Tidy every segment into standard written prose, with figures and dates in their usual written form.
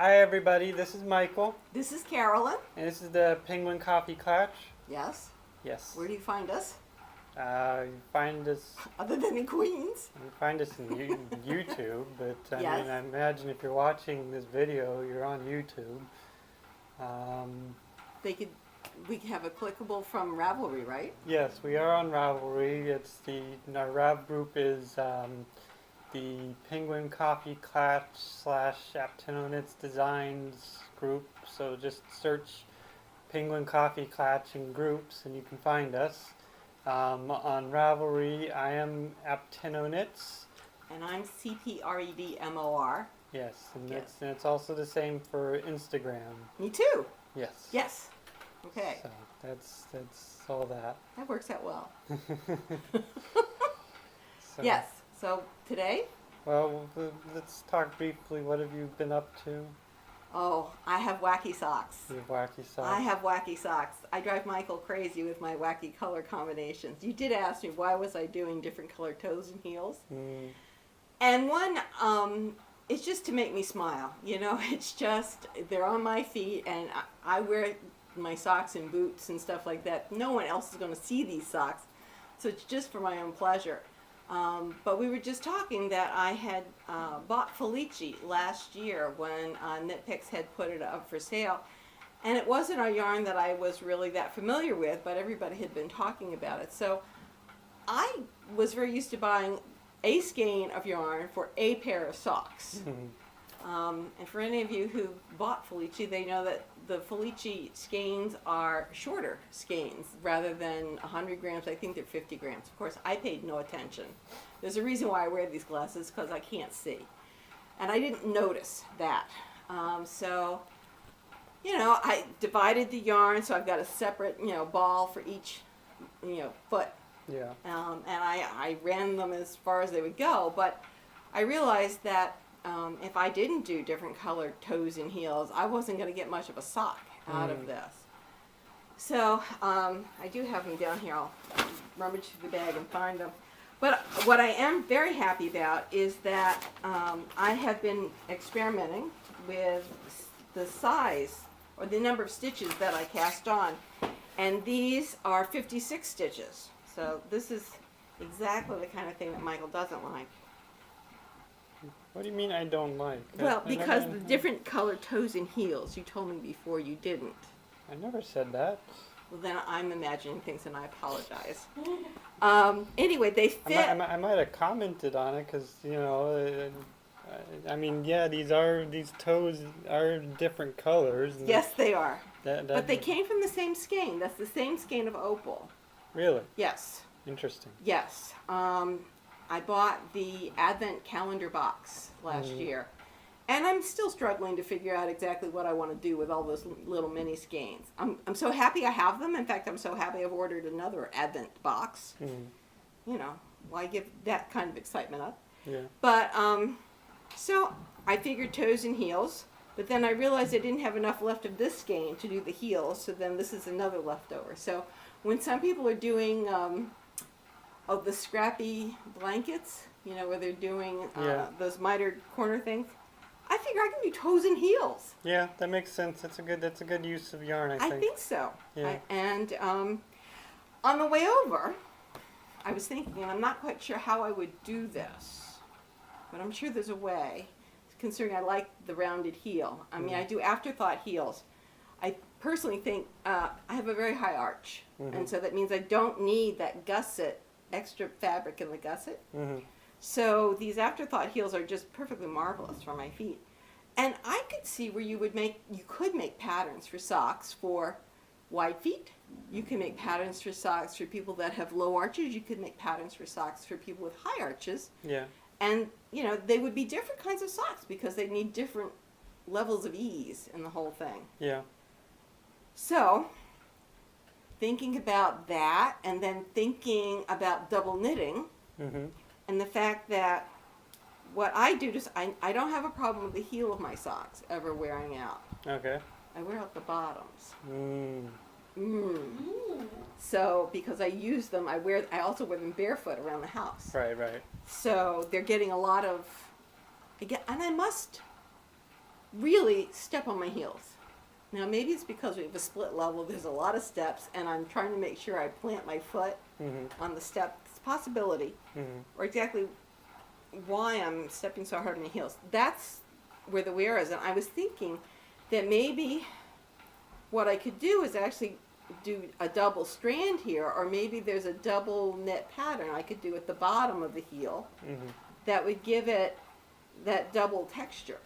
Hi everybody, this is Michael, This is Carolyn. and this is the Penguin Coffee Clutch. Yes. Yes. Where do you find us? You find us. Other than in Queens? You find us in YouTube, but Yes. I imagine if you're watching this video, you're on YouTube. We have a clickable from Ravelry, right? Yes, we are on Ravelry. Our Rav group is the Penguin Coffee Clutch / Aptenonitz Designs group. So just search Penguin Coffee Clutch in groups, and you can find us. On Ravelry, I am Aptenonitz. And I'm CPREDMOR. Yes, and Yes. it's also the same for Instagram. Me too. Yes. Yes. Okay. So that's all that. That works out well. So, Yes. So today, Well, let's talk briefly. What have you been up to? I have wacky socks. Your wacky socks. I have wacky socks. I drive Michael crazy with my wacky color combinations. You did ask me why was I doing different colored toes and heels. And one, it's just to make me smile. You know, it's just, they're on my feet, and I wear my socks and boots and stuff like that. No one else is going to see these socks, so it's just for my own pleasure. But we were just talking that I had bought Felici last year when Knit Picks had put it up for sale. And it wasn't a yarn that I was really that familiar with, but everybody had been talking about it. So I was very used to buying a skein of yarn for a pair of socks. And for any of you who bought Felici, they know that the Felici skeins are shorter skeins rather than 100 grams. I think they're 50 grams. Of course, I paid no attention. There's a reason why I wear these glasses, because I can't see. And I didn't notice that. So, you know, I divided the yarn, so I've got a separate, ball for each, foot. Yeah. And I ran them as far as they would go, but I realized that if I didn't do different colored toes and heels, I wasn't going to get much of a sock out of this. So I do have them down here. I'll rummage through the bag and find them. But what I am very happy about is that I have been experimenting with the size or the number of stitches that I cast on. And these are 56 stitches. So this is exactly the kind of thing that Michael doesn't like. What do you mean I don't like? Well, I because never, the different colored toes and heels. You told me before you didn't. I never said that. Well, then I'm imagining things, and I apologize. Anyway, they fit. I might have commented on it because these toes are different colors. Yes, they are. But they came from the same skein. That's the same skein of opal. Really? Yes. Interesting. Yes. I bought the Advent calendar box last year, and I'm still struggling to figure out exactly what I want to do with all those little mini skeins. I'm so happy I have them. In fact, I'm so happy I've ordered another Advent box. You know, why give that kind of excitement up? Yeah. But so I figured toes and heels, but then I realized I didn't have enough left of this skein to do the heels, so then this is another leftover. So when some people are doing the scrappy blankets, where they're doing those mitered corner things, I figure I can do toes and heels. Yeah, that makes sense. That's a good use of yarn, I think. I think so. Yeah. And on the way over, I was thinking, and I'm not quite sure how I would do this, but I'm sure there's a way, considering I like the rounded heel. I mean, I do afterthought heels. I personally think I have a very high arch, and so that means I don't need that gusset, extra fabric in the gusset. So these afterthought heels are just perfectly marvelous for my feet. And I could see where you could make patterns for socks for wide feet. You can make patterns for socks for people that have low arches. You could make patterns for socks for people with high arches. Yeah. And, they would be different kinds of socks because they need different levels of ease in the whole thing. Yeah. So, thinking about that, and then thinking about double knitting, and the fact that what I do is I don't have a problem with the heel of my socks ever wearing out. Okay. I wear out the bottoms. So because I use them, I also wear them barefoot around the house. Right. So they're getting a lot of, and I must really step on my heels. Now maybe it's because we have a split level, there's a lot of steps, and I'm trying to make sure I plant my foot on the step. It's a possibility, or exactly why I'm stepping so hard on my heels. That's where the wear is, and I was thinking that maybe what I could do is actually do a double strand here, or maybe there's a double knit pattern I could do at the bottom of the heel that would give it that double texture.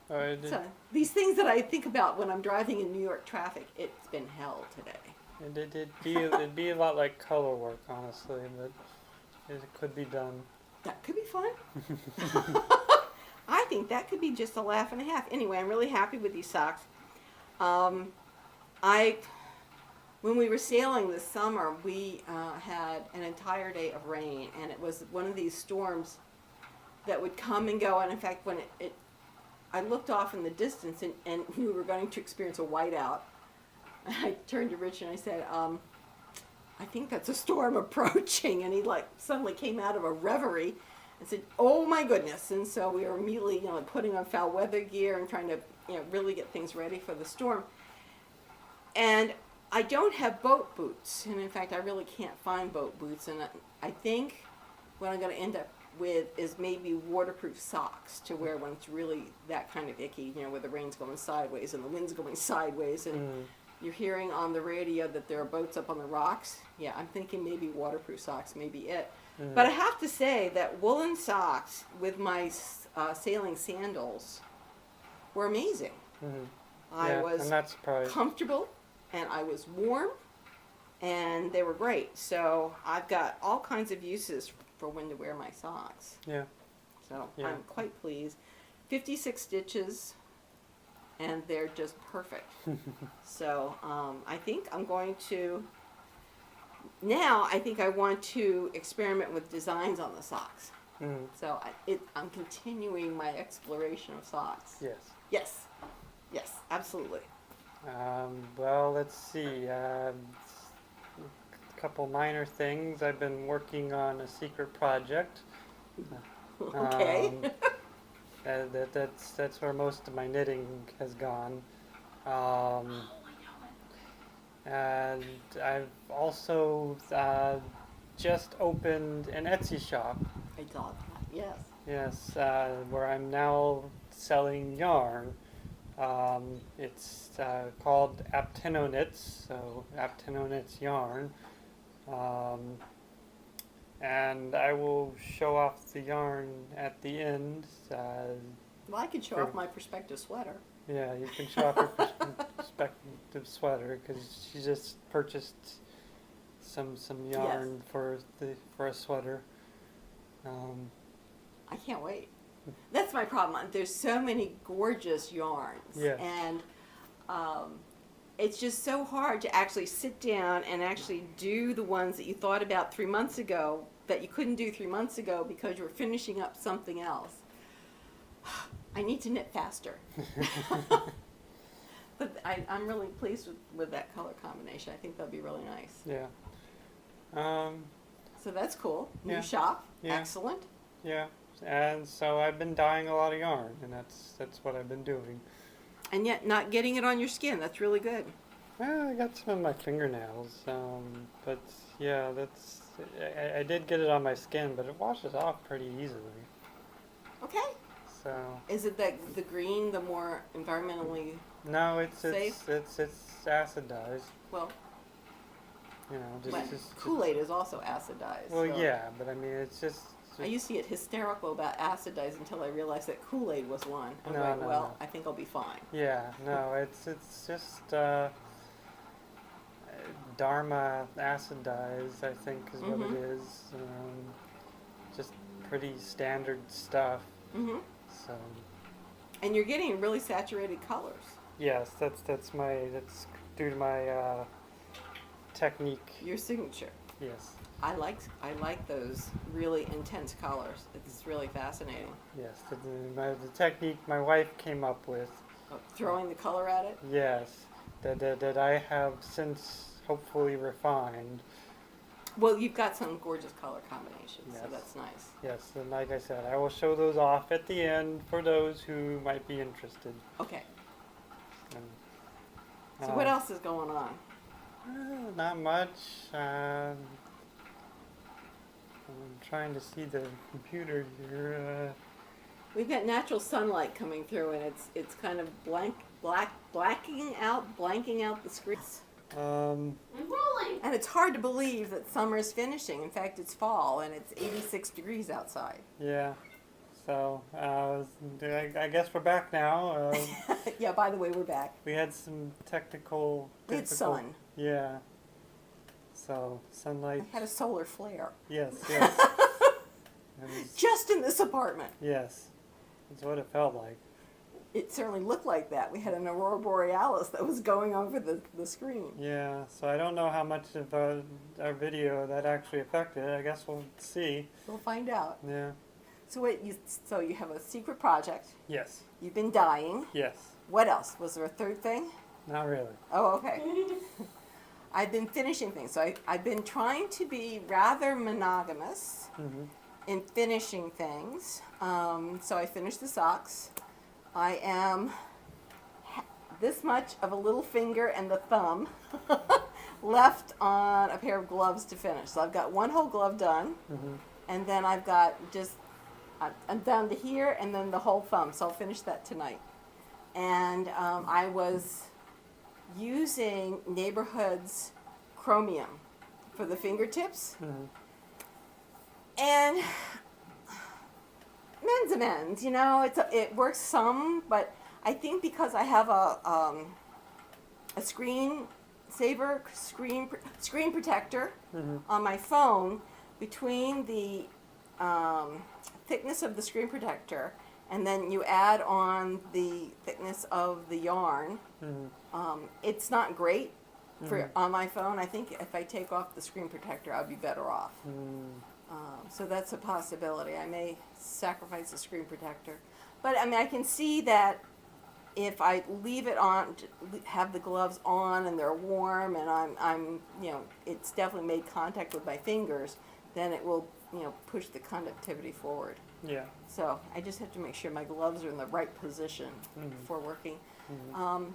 So these things that I think about when I'm driving in New York traffic, it's been hell today. It'd be a lot like color work, honestly, but it could be done. That could be fun. I think that could be just a laugh and a half. Anyway, I'm really happy with these socks. When we were sailing this summer, we had an entire day of rain, and it was one of these storms that would come and go. And in fact, when I looked off in the distance, and we were going to experience a whiteout. I turned to Rich and I said, I think that's a storm approaching. And he suddenly came out of a reverie and said, oh my goodness. And so we were immediately putting on foul weather gear and trying to really get things ready for the storm. And I don't have boat boots. And in fact, I really can't find boat boots. And I think what I'm going to end up with is maybe waterproof socks to wear when it's really that kind of icky, where the rain's going sideways and the wind's going sideways, and you're hearing on the radio that there are boats up on the rocks. Yeah, I'm thinking maybe waterproof socks may be it. But I have to say that woolen socks with my sailing sandals were amazing. I was comfortable, and I was warm, and they were great. So I've got all kinds of uses for when to wear my socks. Yeah. So I'm quite pleased. 56 stitches, and they're just perfect. So I think I'm going to, now I think I want to experiment with designs on the socks. So I'm continuing my exploration of socks. Yes. Yes. Yes, absolutely. Well, let's see. Couple minor things. I've been working on a secret project. Okay. That's where most of my knitting has gone. And I've also just opened an Etsy shop. I thought that. Yes. Yes, where I'm now selling yarn. It's called Apteno Knits, so Apteno Knits yarn. And I will show off the yarn at the end. Well, I could show off my perspective sweater. Yeah, you can show off your perspective sweater, because she just purchased some yarn for a sweater. I can't wait. That's my problem. There's so many gorgeous yarns, and it's just so hard to actually sit down and actually do the ones that you thought about 3 months ago that you couldn't do 3 months ago because you were finishing up something else. I need to knit faster. But I'm really pleased with that color combination. I think that'll be really nice. Yeah. So that's cool. New shop. Yeah. Excellent. Yeah. And so I've been dyeing a lot of yarn, and that's what I've been doing. And yet not getting it on your skin. That's really good. Well, I got some on my fingernails, but yeah, I did get it on my skin, but it washes off pretty easily. Okay. So. Is it that the green, the more environmentally No, it's safe? it's acidized. Well, just Kool-Aid is also acidized. Well, so. yeah, but I mean, it's just. I used to get hysterical about acidized until I realized that Kool-Aid was one. I'm no. I think I'll be fine. Yeah, no, it's just Dharma acidized, I think, is what it is. Just pretty standard stuff. So. And you're getting really saturated colors. Yes, that's due to my technique. Your signature. Yes. I like those really intense colors. It's really fascinating. Yes, the technique my wife came up with. Throwing the color at it? Yes, that I have since hopefully refined. Well, you've got some gorgeous color combinations, so Yes. that's nice. Yes, and like I said, I will show those off at the end for those who might be interested. Okay. And, So what else is going on? Not much. I'm trying to see the computer here. We've got natural sunlight coming through, and it's kind of blanking out the screens. Um, And it's hard to believe that summer is finishing. In fact, it's fall, and it's 86 degrees outside. yeah. So I guess we're back now. Yeah. By the way, we're back. We had some technical. It's difficult- sun. Yeah. So sunlight. I had a solar flare. Yes. Yes. It was- Just in this apartment. yes. That's what it felt like. It certainly looked like that. We had an aurora borealis that was going over the screen. Yeah. So I don't know how much of our video that actually affected. I guess we'll see. We'll find out. Yeah. So you have a secret project. Yes. You've been dying. Yes. What else? Was there a third thing? Not really. Oh, okay. I've been finishing things. So I've been trying to be rather monogamous Mhm. in finishing things. So I finished the socks. I am this much of a little finger and the thumb left on a pair of gloves to finish. So I've got one whole glove done, Mhm. and then I've got I'm down to here, and then the whole thumb. So I'll finish that tonight. And I was using Neighborhood's chromium for the fingertips, Mhm. and men's amends, you know, it works some, but I think because I have a screen protector Mhm. on my phone, between the thickness of the screen protector and then you add on the thickness of the yarn, Mhm. it's not great for Mhm. on my phone. I think if I take off the screen protector, I'd be better off. Mm. So that's a possibility. I may sacrifice the screen protector. But I mean, I can see that if I leave it on, have the gloves on and they're warm and I'm it's definitely made contact with my fingers, then it will, push the conductivity forward. Yeah. So I just have to make sure my gloves are in the right position Mhm. before working. Mhm.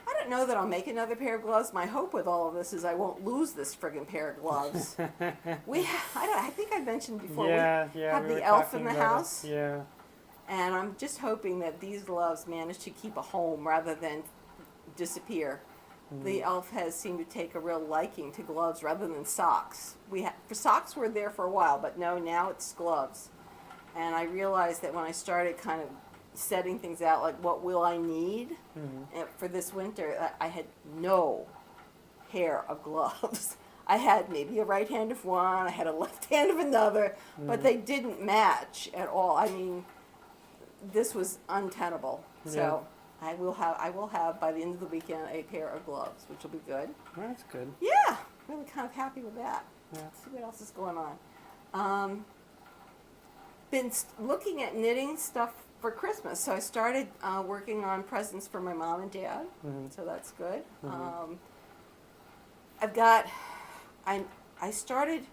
I don't know that I'll make another pair of gloves. My hope with all of this is I won't lose this friggin' pair of gloves. I think I mentioned before, yeah. we Yeah. have we the were elf in talking the about it. house. Yeah. And I'm just hoping that these gloves manage to keep a home rather than disappear. The elf has seemed to take a real liking to gloves rather than socks. For socks were there for a while, but no, now it's gloves. And I realized that when I started kind of setting things out, like what will I need for this winter, I had no pair of gloves. I had maybe a right hand of one, I had a left hand of another, but they didn't match at all. I mean, this was untenable. So I will have by the end of the weekend a pair of gloves, which will be good. Well, that's good. Yeah, really kind of happy with that. Yeah. Let's see what else is going on. Been looking at knitting stuff for Christmas, so I started working on presents for my mom and dad. Mhm. So that's good. Mhm. I started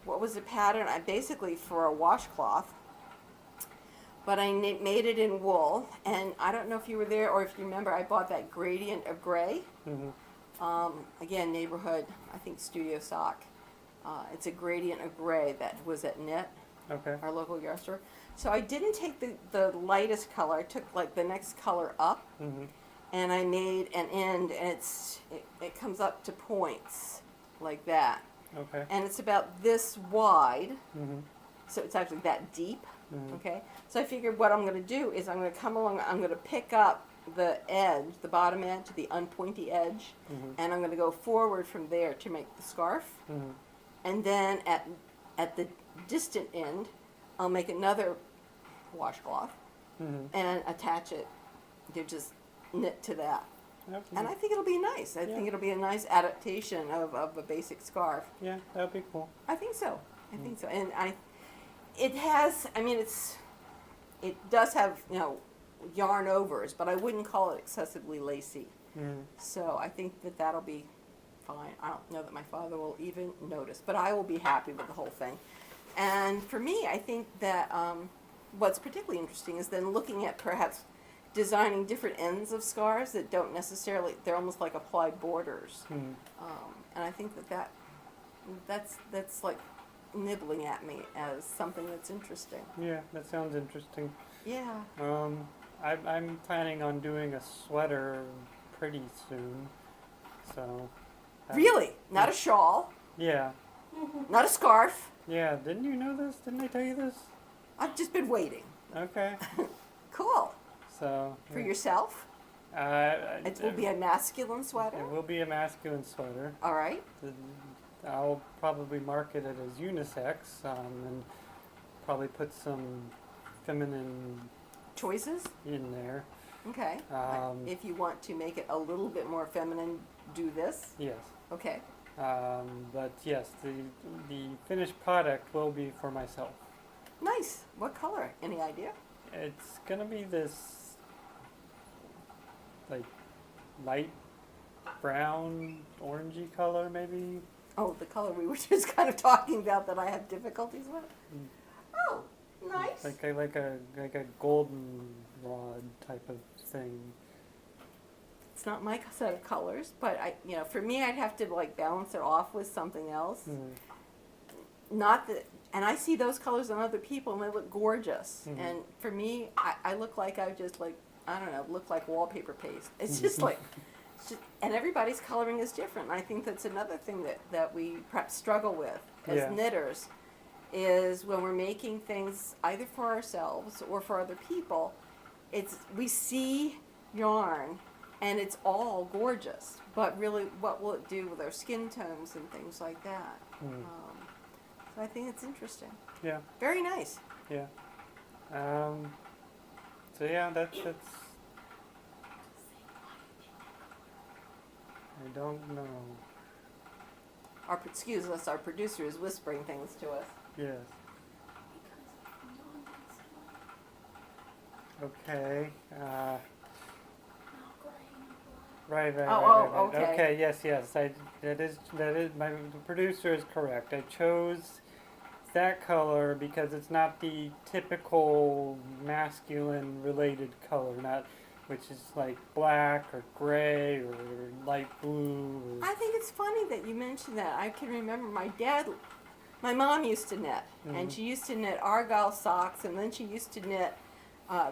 what was a pattern. I basically for a washcloth. But I made it in wool, and I don't know if you were there or if you remember, I bought that gradient of gray. Mhm. Again, Neighborhood, I think Studio Sock. It's a gradient of gray that was at Knit, Okay. our local yard store. So I didn't take the lightest color. I took like the next color up, Mhm. and I made an end, and it comes up to points like that. Okay. And it's about this wide, Mhm. so it's actually that deep. Mhm. Okay, so I figured what I'm going to do is I'm going to come along, I'm going to pick up the edge, the bottom edge, the unpointy edge, Mhm. and I'm going to go forward from there to make the scarf. Mhm. And then at the distant end, I'll make another washcloth Mhm. and attach it to just knit to that. Yep. And I think it'll be nice. I think it'll be a nice adaptation of a basic scarf. Yeah, that'd be cool. I think so. I think so. And it has, I mean, it does have, yarn overs, but I wouldn't call it excessively lacy. Mhm. So I think that'll be fine. I don't know that my father will even notice, but I will be happy with the whole thing. And for me, I think that what's particularly interesting is then looking at perhaps designing different ends of scarves that don't necessarily, they're almost like applied borders. And I think that's like nibbling at me as something that's interesting. Yeah, that sounds interesting. Yeah. I'm planning on doing a sweater pretty soon, so. Really? Not a shawl, Yeah, not a scarf. yeah. Didn't you know this? Didn't I tell you this? I've just been waiting. Okay. Cool. So. For yourself? It will be a masculine sweater? It will be a masculine sweater. All right. I'll probably market it as unisex, and probably put some feminine Choices? in there. Okay. If you want to make it a little bit more feminine, do this. Yes. Okay. But yes, the finished product will be for myself. Nice. What color? Any idea? It's gonna be this like light brown, orangey color, maybe. Oh, the color we were just kind of talking about that I have difficulties with. Mm. Oh, nice. Like a golden rod type of thing. It's not my set of colors, but for me, I'd have to like balance it off with something else. Not that, and I see those colors on other people and they look gorgeous. And for me, I look like I just like, I don't know, look like wallpaper paste. It's just like, and everybody's coloring is different. And I think that's another thing that we perhaps struggle with as knitters, is when we're making things either for ourselves or for other people, we see yarn and it's all gorgeous, but really what will it do with our skin tones and things like that? So I think it's interesting. Yeah. Very nice. Yeah. So yeah, that's. I don't know. Excuse us, our producer is whispering things to us. Yes. Okay. Right. Okay. Okay. Yes. That is. The producer is correct. I chose that color because it's not the typical masculine related color, which is like black or gray or light blue. I think it's funny that you mentioned that. I can remember my mom used to knit, and she used to knit argyle socks, and then she used to knit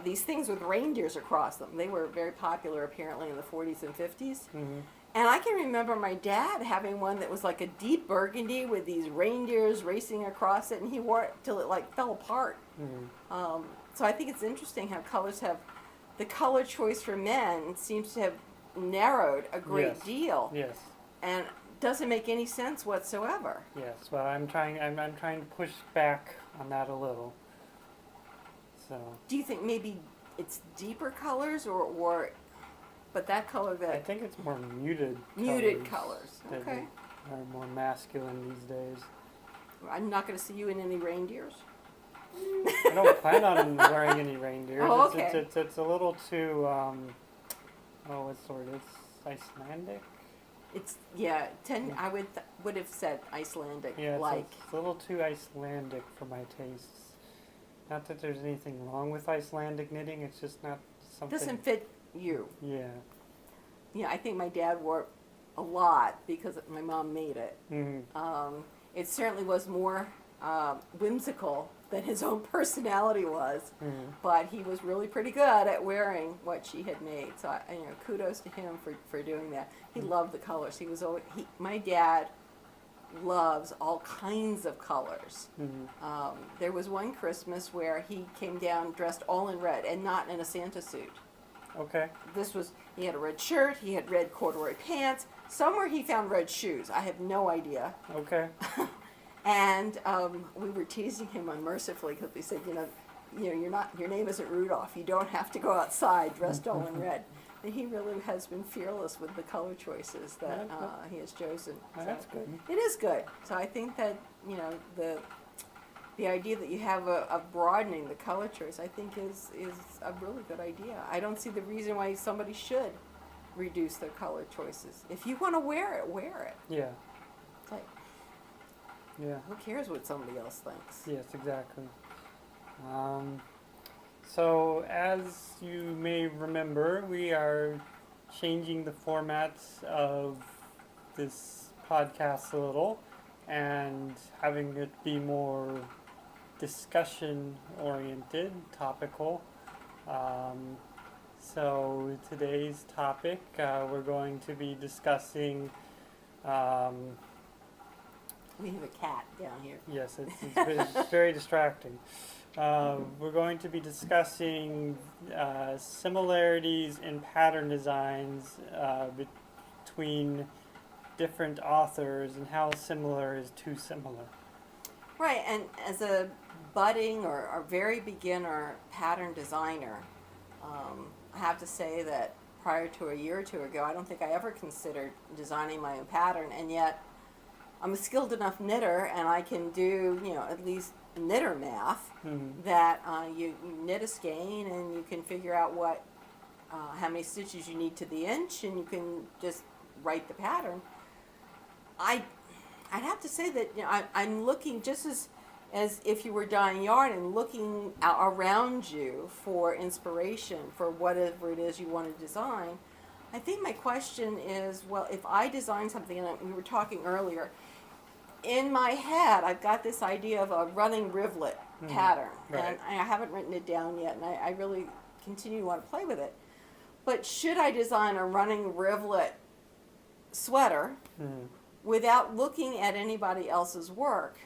these things with reindeers across them. They were very popular apparently in the 40s and 50s. And I can remember my dad having one that was like a deep burgundy with these reindeers racing across it, and he wore it till it like fell apart. So I think it's interesting how the color choice for men seems to have narrowed a great deal. Yes. And doesn't make any sense whatsoever. Yes. Well, I'm trying to push back on that a little. So. Do you think maybe it's deeper colors but that color I think it's more muted. Muted colors. That Okay. are more masculine these days. I'm not going to see you in any reindeers. I don't plan on wearing any reindeers. Oh, okay. It's a little too. What's the word? It's Icelandic. It's I would have said Icelandic. Yeah, like it's a little too Icelandic for my tastes. Not that there's anything wrong with Icelandic knitting. It's just not something. Doesn't fit you. Yeah. Yeah, I think my dad wore it a lot because my mom made it. It certainly was more whimsical than his own personality was, but he was really pretty good at wearing what she had made. So kudos to him for doing that. He loved the colors. My dad loves all kinds of colors. There was one Christmas where he came down dressed all in red and not in a Santa suit. Okay. He had a red shirt, he had red corduroy pants. Somewhere he found red shoes. I have no idea. Okay. And we were teasing him unmercifully because we said, your name isn't Rudolph. You don't have to go outside dressed all in red. And he really has been fearless with the color choices that he has chosen. So that's good. It is good. So I think that the idea that you have of broadening the color choice, I think is a really good idea. I don't see the reason why somebody should reduce their color choices. If you want to wear it, wear it. Yeah. It's like, Yeah. who cares what somebody else thinks? Yes, exactly. So, as you may remember, we are changing the formats of this podcast a little and having it be more discussion oriented, topical. Um, so, today's topic, we're going to be discussing. We have a cat down here. Yes, it's very distracting. We're going to be discussing similarities in pattern designs between different authors and how similar is too similar. Right, and as a budding or a very beginner pattern designer, I have to say that prior to a year or two ago, I don't think I ever considered designing my own pattern, and yet I'm a skilled enough knitter, and I can do, at least knitter math, that you knit a skein, and you can figure out how many stitches you need to the inch, and you can just write the pattern. I'd have to say that I'm looking just as if you were dyeing yarn and looking around you for inspiration for whatever it is you want to design. I think my question is, well, if I design something, and we were talking earlier, in my head I've got this idea of a running rivulet pattern, right. and I haven't written it down yet, and I really continue to want to play with it. But should I design a running rivulet sweater without looking at anybody else's work?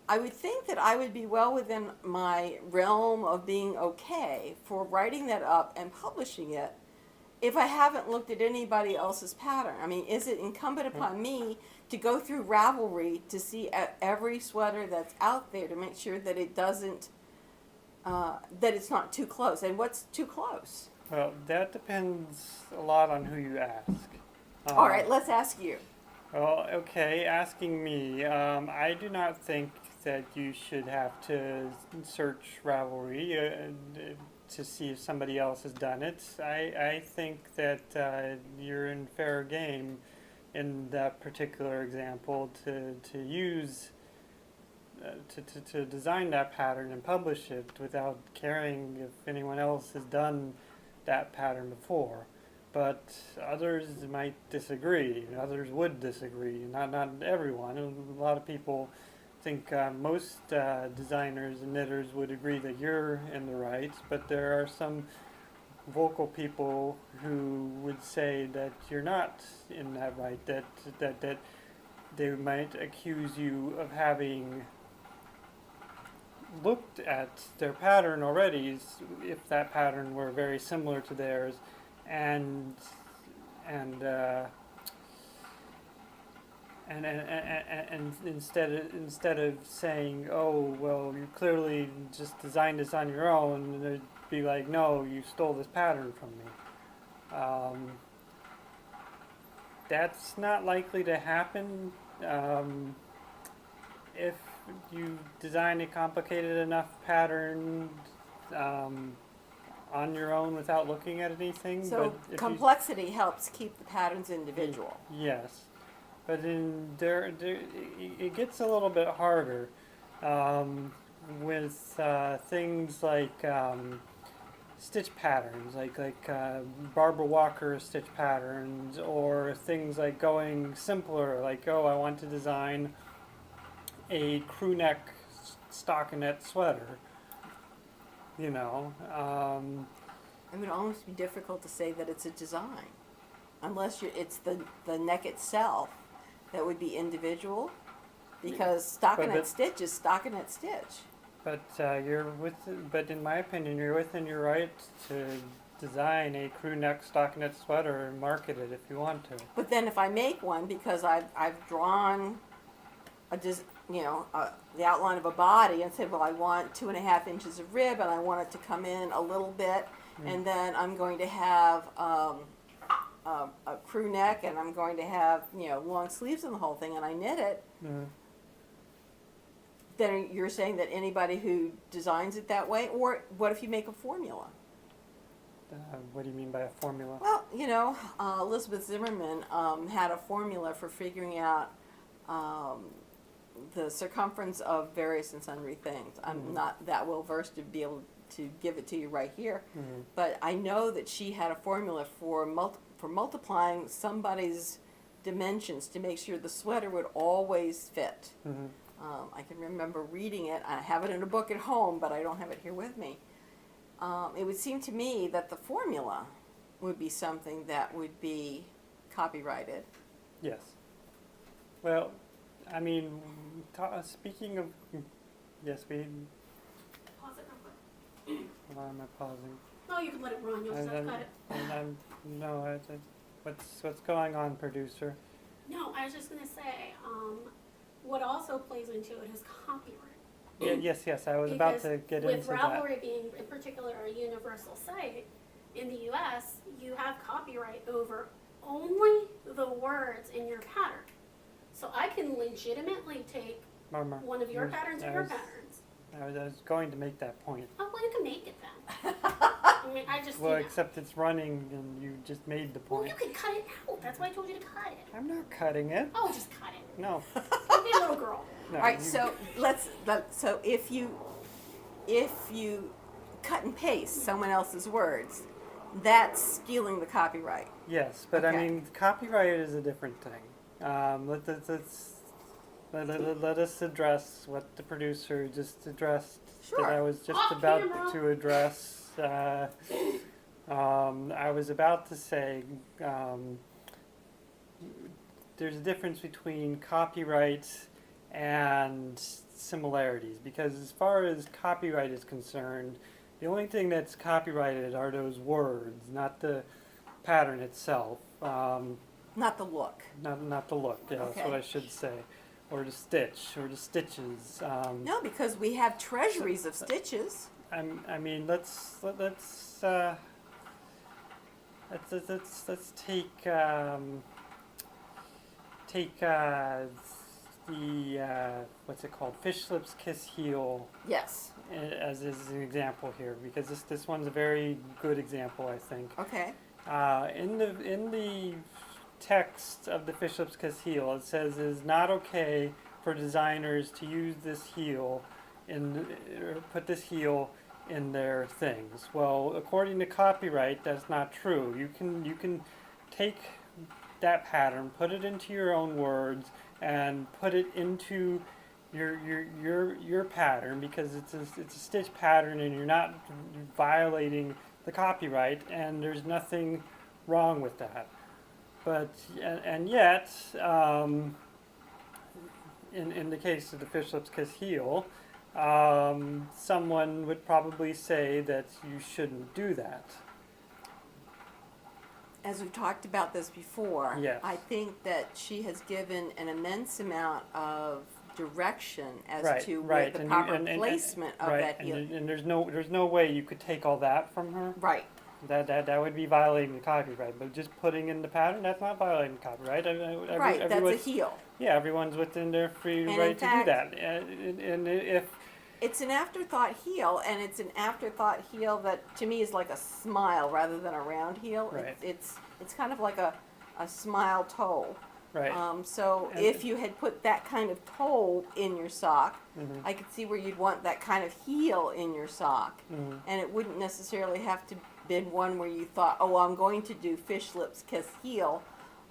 I would think that I would be well within my realm of being okay for writing that up and publishing it if I haven't looked at anybody else's pattern. I mean, is it incumbent upon me to go through Ravelry to see every sweater that's out there to make sure that it doesn't, that it's not too close? And what's too close? Well, that depends a lot on who you ask. All right, let's ask you. Well, okay, asking me, I do not think that you should have to search Ravelry to see if somebody else has done it. I think that you're in fair game in that particular example to use to design that pattern and publish it without caring if anyone else has done that pattern before. But others might disagree. Others would disagree. Not everyone. A lot of people think most designers and knitters would agree that you're in the right, but there are some vocal people who would say that you're not in that right, that they might accuse you of having looked at their pattern already, if that pattern were very similar to theirs, and instead of saying, oh, well, you clearly just designed this on your own, they'd be like, no, you stole this pattern from me. That's not likely to happen if you design a complicated enough pattern on your own without looking at anything. So but complexity helps keep the patterns individual. Yes. But it gets a little bit harder with things like stitch patterns, like Barbara Walker stitch patterns, or things like going simpler, like, oh, I want to design a crew neck stockinette sweater. It would almost be difficult to say that it's a design, unless it's the neck itself that would be individual, because stockinette stitch is stockinette stitch. But but in my opinion, you're within your right to design a crew neck stockinette sweater and market it if you want to. But then if I make one, because I've drawn the outline of a body and said, well, I want 2.5 inches of rib and I want it to come in a little bit, and then I'm going to have a crew neck, and I'm going to have long sleeves and the whole thing, and I knit it. Then you're saying that anybody who designs it that way, or what if you make a formula? What do you mean by a formula? Well, Elizabeth Zimmerman had a formula for figuring out the circumference of various and sundry things. I'm not that well versed to be able to give it to you right here, but I know that she had a formula for multiplying somebody's dimensions to make sure the sweater would always fit. I can remember reading it. I have it in a book at home, but I don't have it here with me. It would seem to me that the formula would be something that would be copyrighted. Yes. Well, I mean, speaking of, yes, we. Pause it real quick. Why am I pausing? No, you can let it run. You'll just have to cut it. What's going on, producer? No, I was just gonna say, what also plays into it is copyright. Yes. I was about to get into with that. Ravelry being, in particular, a universal site, in the U.S., you have copyright over only the words in your pattern. So I can legitimately take Mama, one of your patterns or your patterns. I was going to make that point. Oh, well, you can make it then. I mean, I just. Well, except it's running, and you just made the Well, point. you can cut it out. That's why I told you to cut it. I'm not cutting it. Oh, just cut it. No. Don't be a little girl. No, All right, you- so if you cut and paste someone else's words, that's stealing the copyright. Yes, but Okay. I mean, copyright is a different thing. Let us address what the producer just addressed. Sure. That I was just Off about camera. to address. I was about to say there's a difference between copyright and similarities, because as far as copyright is concerned, the only thing that's copyrighted are those words, not the pattern itself. Not the look. Not the look. Yeah, that's what Okay. I should say, or the stitch, or the stitches. No, because we have treasuries of stitches. I mean, let's take the what's it called? Fish lips kiss heel Yes. as an example here, because this one's a very good example, I think. Okay. In the text of the Fish Lips Kiss heel, it says it is not okay for designers to use this heel or put this heel in their things. Well, according to copyright, that's not true. You can take that pattern, put it into your own words, and put it into your pattern, because it's a stitch pattern, and you're not violating the copyright, and there's nothing wrong with that. But and yet, in the case of the Fish Lips Kiss heel, someone would probably say that you shouldn't do that. As we've talked about this before, Yes. I think that she has given an immense amount of direction as Right, to right, the and proper and placement of right, that heel. and there's no way you could take all that from her. Right. That would be violating the copyright. But just putting in the pattern, that's not violating copyright. Right. That's a Everyone's- heel. Yeah, everyone's within their free And in right to do fact- that. And if It's an afterthought heel, and it's an afterthought heel that to me is like a smile rather than a round heel. Right. It's kind of like a smile toe. right, So And- if you had put that kind of toe in your sock, mhm, I could see where you'd want that kind of heel in your sock. mhm, And it wouldn't necessarily have to been one where you thought, oh, I'm going to do Fish Lips Kiss heel.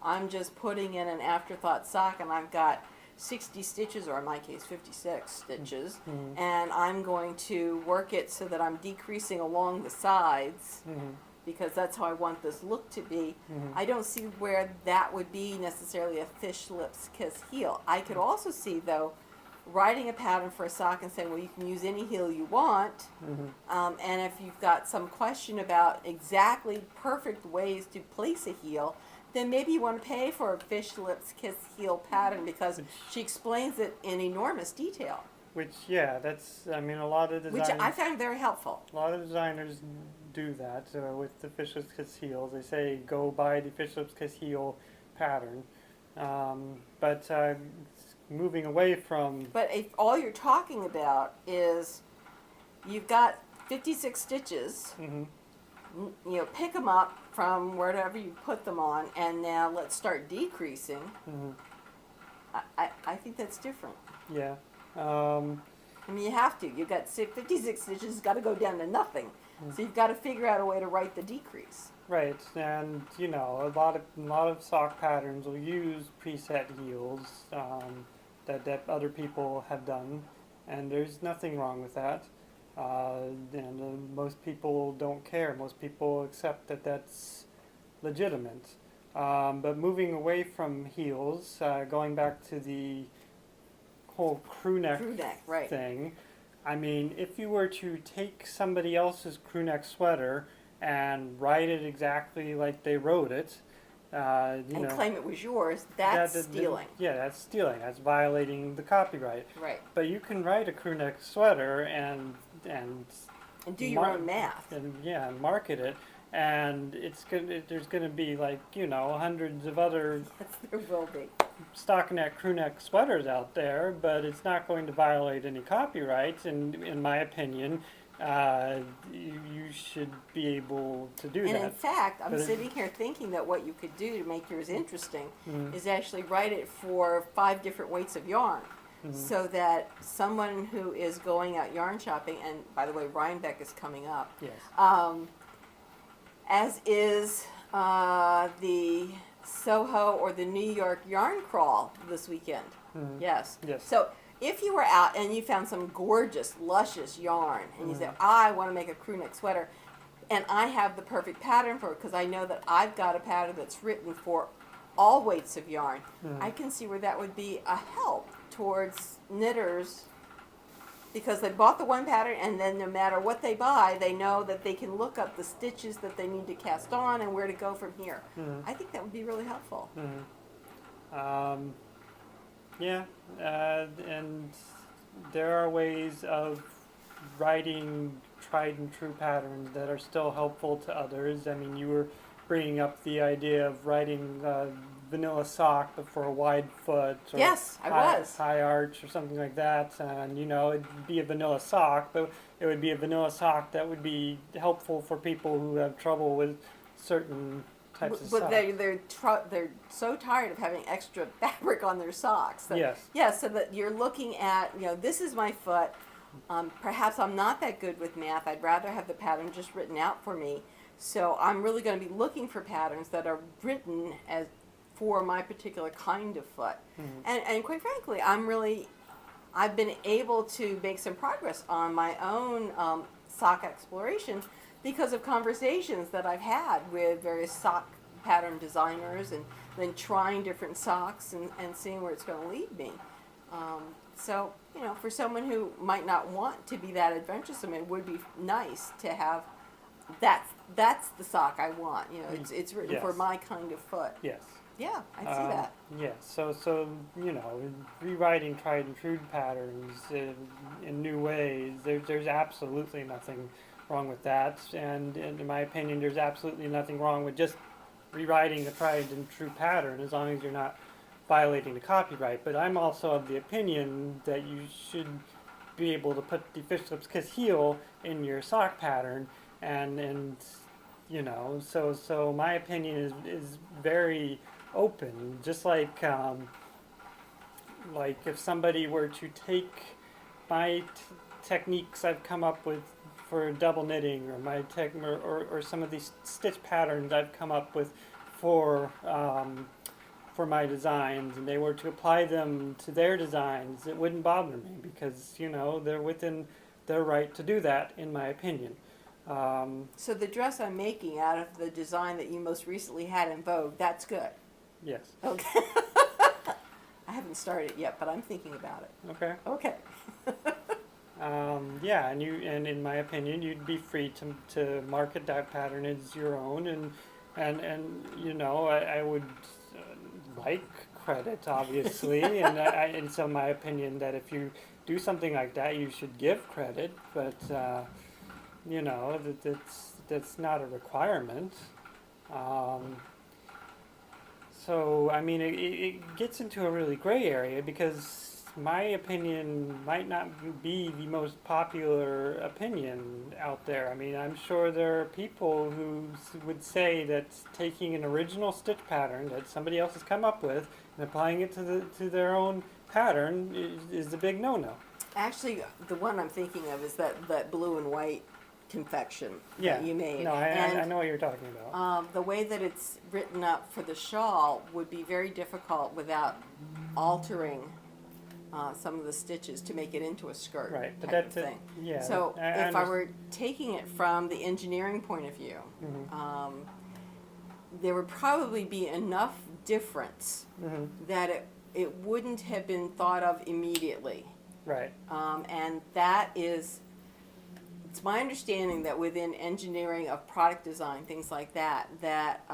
I'm just putting in an afterthought sock, and I've got 60 stitches, or in my case 56 stitches, mhm, and I'm going to work it so that I'm decreasing along the sides, mhm, because that's how I want this look to be. mhm. I don't see where that would be necessarily a Fish Lips Kiss heel. I could also see, though, writing a pattern for a sock and saying, well, you can use any heel you want, Mhm. and if you've got some question about exactly perfect ways to place a heel, then maybe you want to pay for a Fish Lips Kiss heel pattern, because she explains it in enormous detail, Which, yeah, that's, I mean, a lot of which designers, I found very helpful. a lot of designers do that with the Fish Lips Kiss heels. They say go buy the Fish Lips Kiss heel pattern. But moving away from, But if all you're talking about is you've got 56 stitches, mhm, pick them up from wherever you put them on, and now let's start decreasing. Mhm. I think that's different. Yeah. I mean, you have to. You've got 56 stitches, got to go down to nothing. Mm. So you've got to figure out a way to write the decrease. Right, and a lot of sock patterns will use preset heels that other people have done, and there's nothing wrong with that. And most people don't care. Most people accept that that's legitimate. But moving away from heels, going back to the whole crew neck Right. thing, I mean, if you were to take somebody else's crew neck sweater and write it exactly like they wrote it, And claim it was yours, that's stealing. Yeah, that's stealing. That's violating the copyright. Right. But you can write a crew neck sweater and And do your own math. and market it, and there's gonna be hundreds of other Yes, there will be. stockinette crew neck sweaters out there, but it's not going to violate any copyrights. And in my opinion, you should be able to do And that. in fact, I'm But sitting here thinking that what you could do to make yours interesting Mhm. is actually write it for 5 different weights of yarn. Mhm. So that someone who is going out yarn shopping, and by the way, Rhinebeck is coming up, Yes. as is the Soho or the New York yarn crawl this weekend. Mhm. Yes. Yes. So if you were out and you found some gorgeous, luscious yarn, and you said, I want to make a crew neck sweater, and I have the perfect pattern for it because I know that I've got a pattern that's written for all weights of yarn, I can see where that would be a help towards knitters, because they bought the one pattern, and then no matter what they buy, they know that they can look up the stitches that they need to cast on and where to go from here. Mhm. I think that would be really helpful. Yeah, and there are ways of writing tried and true patterns that are still helpful to others. I mean, you were bringing up the idea of writing vanilla sock but for a wide foot, or Yes, I was. high arch or something like that, and it'd be a vanilla sock, but it would be a vanilla sock that would be helpful for people who have trouble with certain types of But socks. they're so tired of having extra fabric on their socks. That, Yes. Yeah, so that you're looking at, this is my foot. Perhaps I'm not that good with math. I'd rather have the pattern just written out for me. So I'm really going to be looking for patterns that are written as for my particular kind of foot. And quite frankly, I've been able to make some progress on my own sock exploration because of conversations that I've had with various sock pattern designers, and then trying different socks and seeing where it's going to lead me. So, for someone who might not want to be that adventuresome, it would be nice to have that's the sock I want. It's written for Yes. my kind of foot. Yes. Yeah, I see that. Yeah, so rewriting tried and true patterns in new ways. There's absolutely nothing wrong with that, and in my opinion, there's absolutely nothing wrong with just rewriting a tried and true pattern as long as you're not violating the copyright. But I'm also of the opinion that you should be able to put the fish lips kiss heel in your sock pattern, and so my opinion is very open. Just like if somebody were to take my techniques I've come up with for double knitting, or my or some of these stitch patterns I've come up with for my designs, and they were to apply them to their designs, it wouldn't bother me, because they're within their right to do that, in my opinion. So the dress I'm making out of the design that you most recently had in Vogue, that's good. Yes. Okay. I haven't started yet, but I'm thinking about it. Okay. Okay. Yeah, and in my opinion, you'd be free to market that pattern as your own, and I would like credit, obviously, and so my opinion that if you do something like that, you should give credit, but that's not a requirement. So I mean, it gets into a really gray area, because my opinion might not be the most popular opinion out there. I mean, I'm sure there are people who would say that taking an original stitch pattern that somebody else has come up with and applying it to their own pattern is the big no-no. Actually, the one I'm thinking of is that blue and white confection Yeah. that you made. No, I And know what you're talking about. the way that it's written up for the shawl would be very difficult without altering some of the stitches to make it into a skirt Right, but type of that's thing. yeah. So if I understand. were taking it from the engineering point of view, there would probably be enough difference that it wouldn't have been thought of immediately. Right. And that is, it's my understanding that within engineering of product design, things like that, that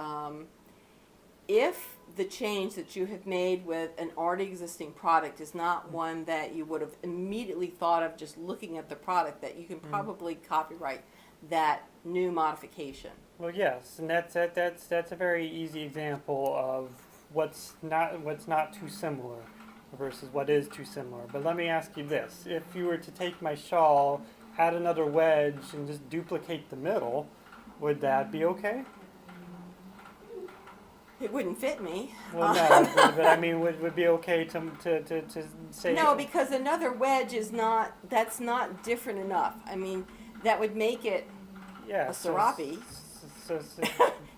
if the change that you have made with an already existing product is not one that you would have immediately thought of just looking at the product, that you can probably copyright that new modification. Well, yes, and that's a very easy example of what's not too similar versus what is too similar. But let me ask you this: if you were to take my shawl, add another wedge, and just duplicate the middle, would that be okay? It wouldn't fit me. Well, no, but I mean, would be okay to say No, because another wedge is not, that's not different enough. I mean, that would make it yeah, a serape. So,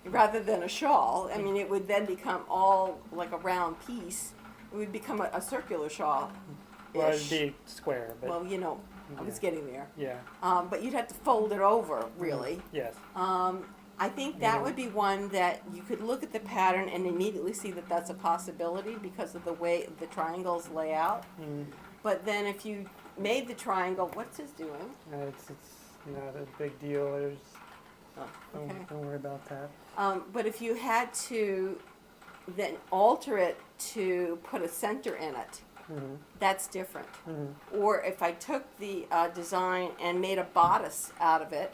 rather than a shawl. I mean, it would then become all like a round piece. It would become a circular shawl. well, it'd be square, but Well, you know, I was getting there. yeah, But you'd have to fold it over, really. yes, I think that would be one that you could look at the pattern and immediately see that that's a possibility because of the way the triangles lay out. But then if you made the triangle, what's this doing? it's not a big deal. There's Oh, okay. don't worry about that. But if you had to then alter it to put a center in it, that's different. Or if I took the design and made a bodice out of it,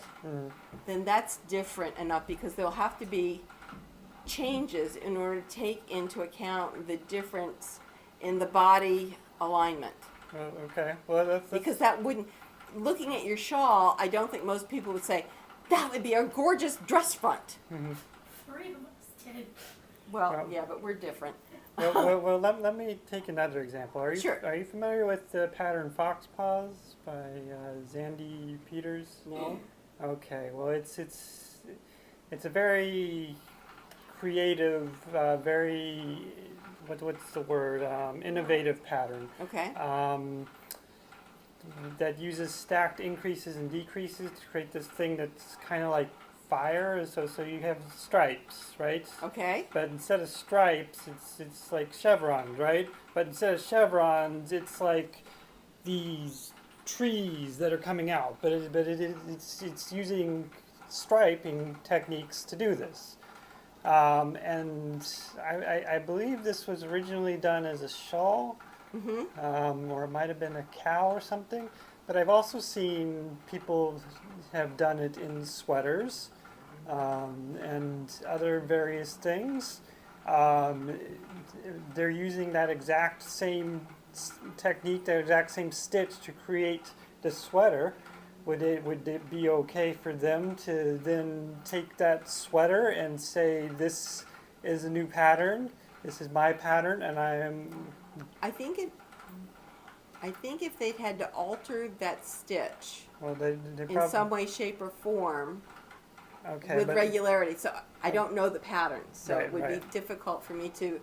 then that's different enough because there'll have to be changes in order to take into account the difference in the body alignment. Okay, well that's Because that wouldn't, looking at your shawl, I don't think most people would say, that would be a gorgeous dress front. 3 of us did. Well, yeah, but we're different. well, let me take another example. Are you Sure. Are you familiar with the pattern Fox Paws by Zandy Peters? No? Okay, well it's a very creative, very what's the word? Innovative pattern. Okay. That uses stacked increases and decreases to create this thing that's kind of like fire. So you have stripes, right? Okay. But instead of stripes, it's like chevrons, right? But instead of chevrons, it's like these trees that are coming out. But it's using striping techniques to do this. And I believe this was originally done as a shawl. Or it might have been a cow or something. But I've also seen people have done it in sweaters and other various things. They're using that exact same technique, that exact same stitch to create the sweater. Would it be okay for them to then take that sweater and say, this is a new pattern, this is my pattern, and I think if they'd had to alter that stitch well, they in probably, some way, shape, or form okay, with but, regularity, so I don't know the pattern, so Right, it would be right. difficult for me to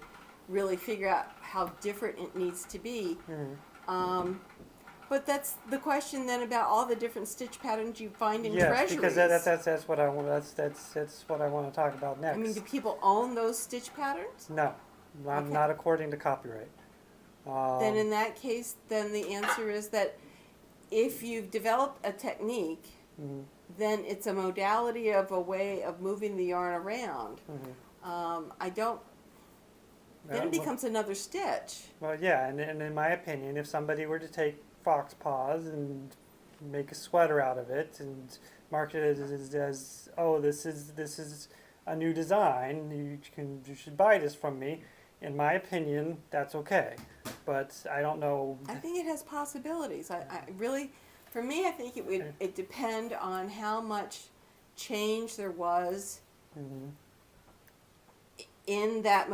really figure out how different it needs to be. But that's the question then about all the different stitch patterns you find in yes, treasuries. because that's what I want. That's what I want to talk about next. I mean, do people own those stitch patterns? No, Okay. not according to copyright. Then in that case, then the answer is that if you've developed a technique, then it's a modality of a way of moving the yarn around. I don't. Then it becomes another stitch. Well, yeah, and in my opinion, if somebody were to take fox paws and make a sweater out of it and market it as oh, this is a new design, you should buy this from me. In my opinion, that's okay. but I don't know. I think it has possibilities. I really, for me, I think it would Okay. it depend on how much change there was Hmm. in that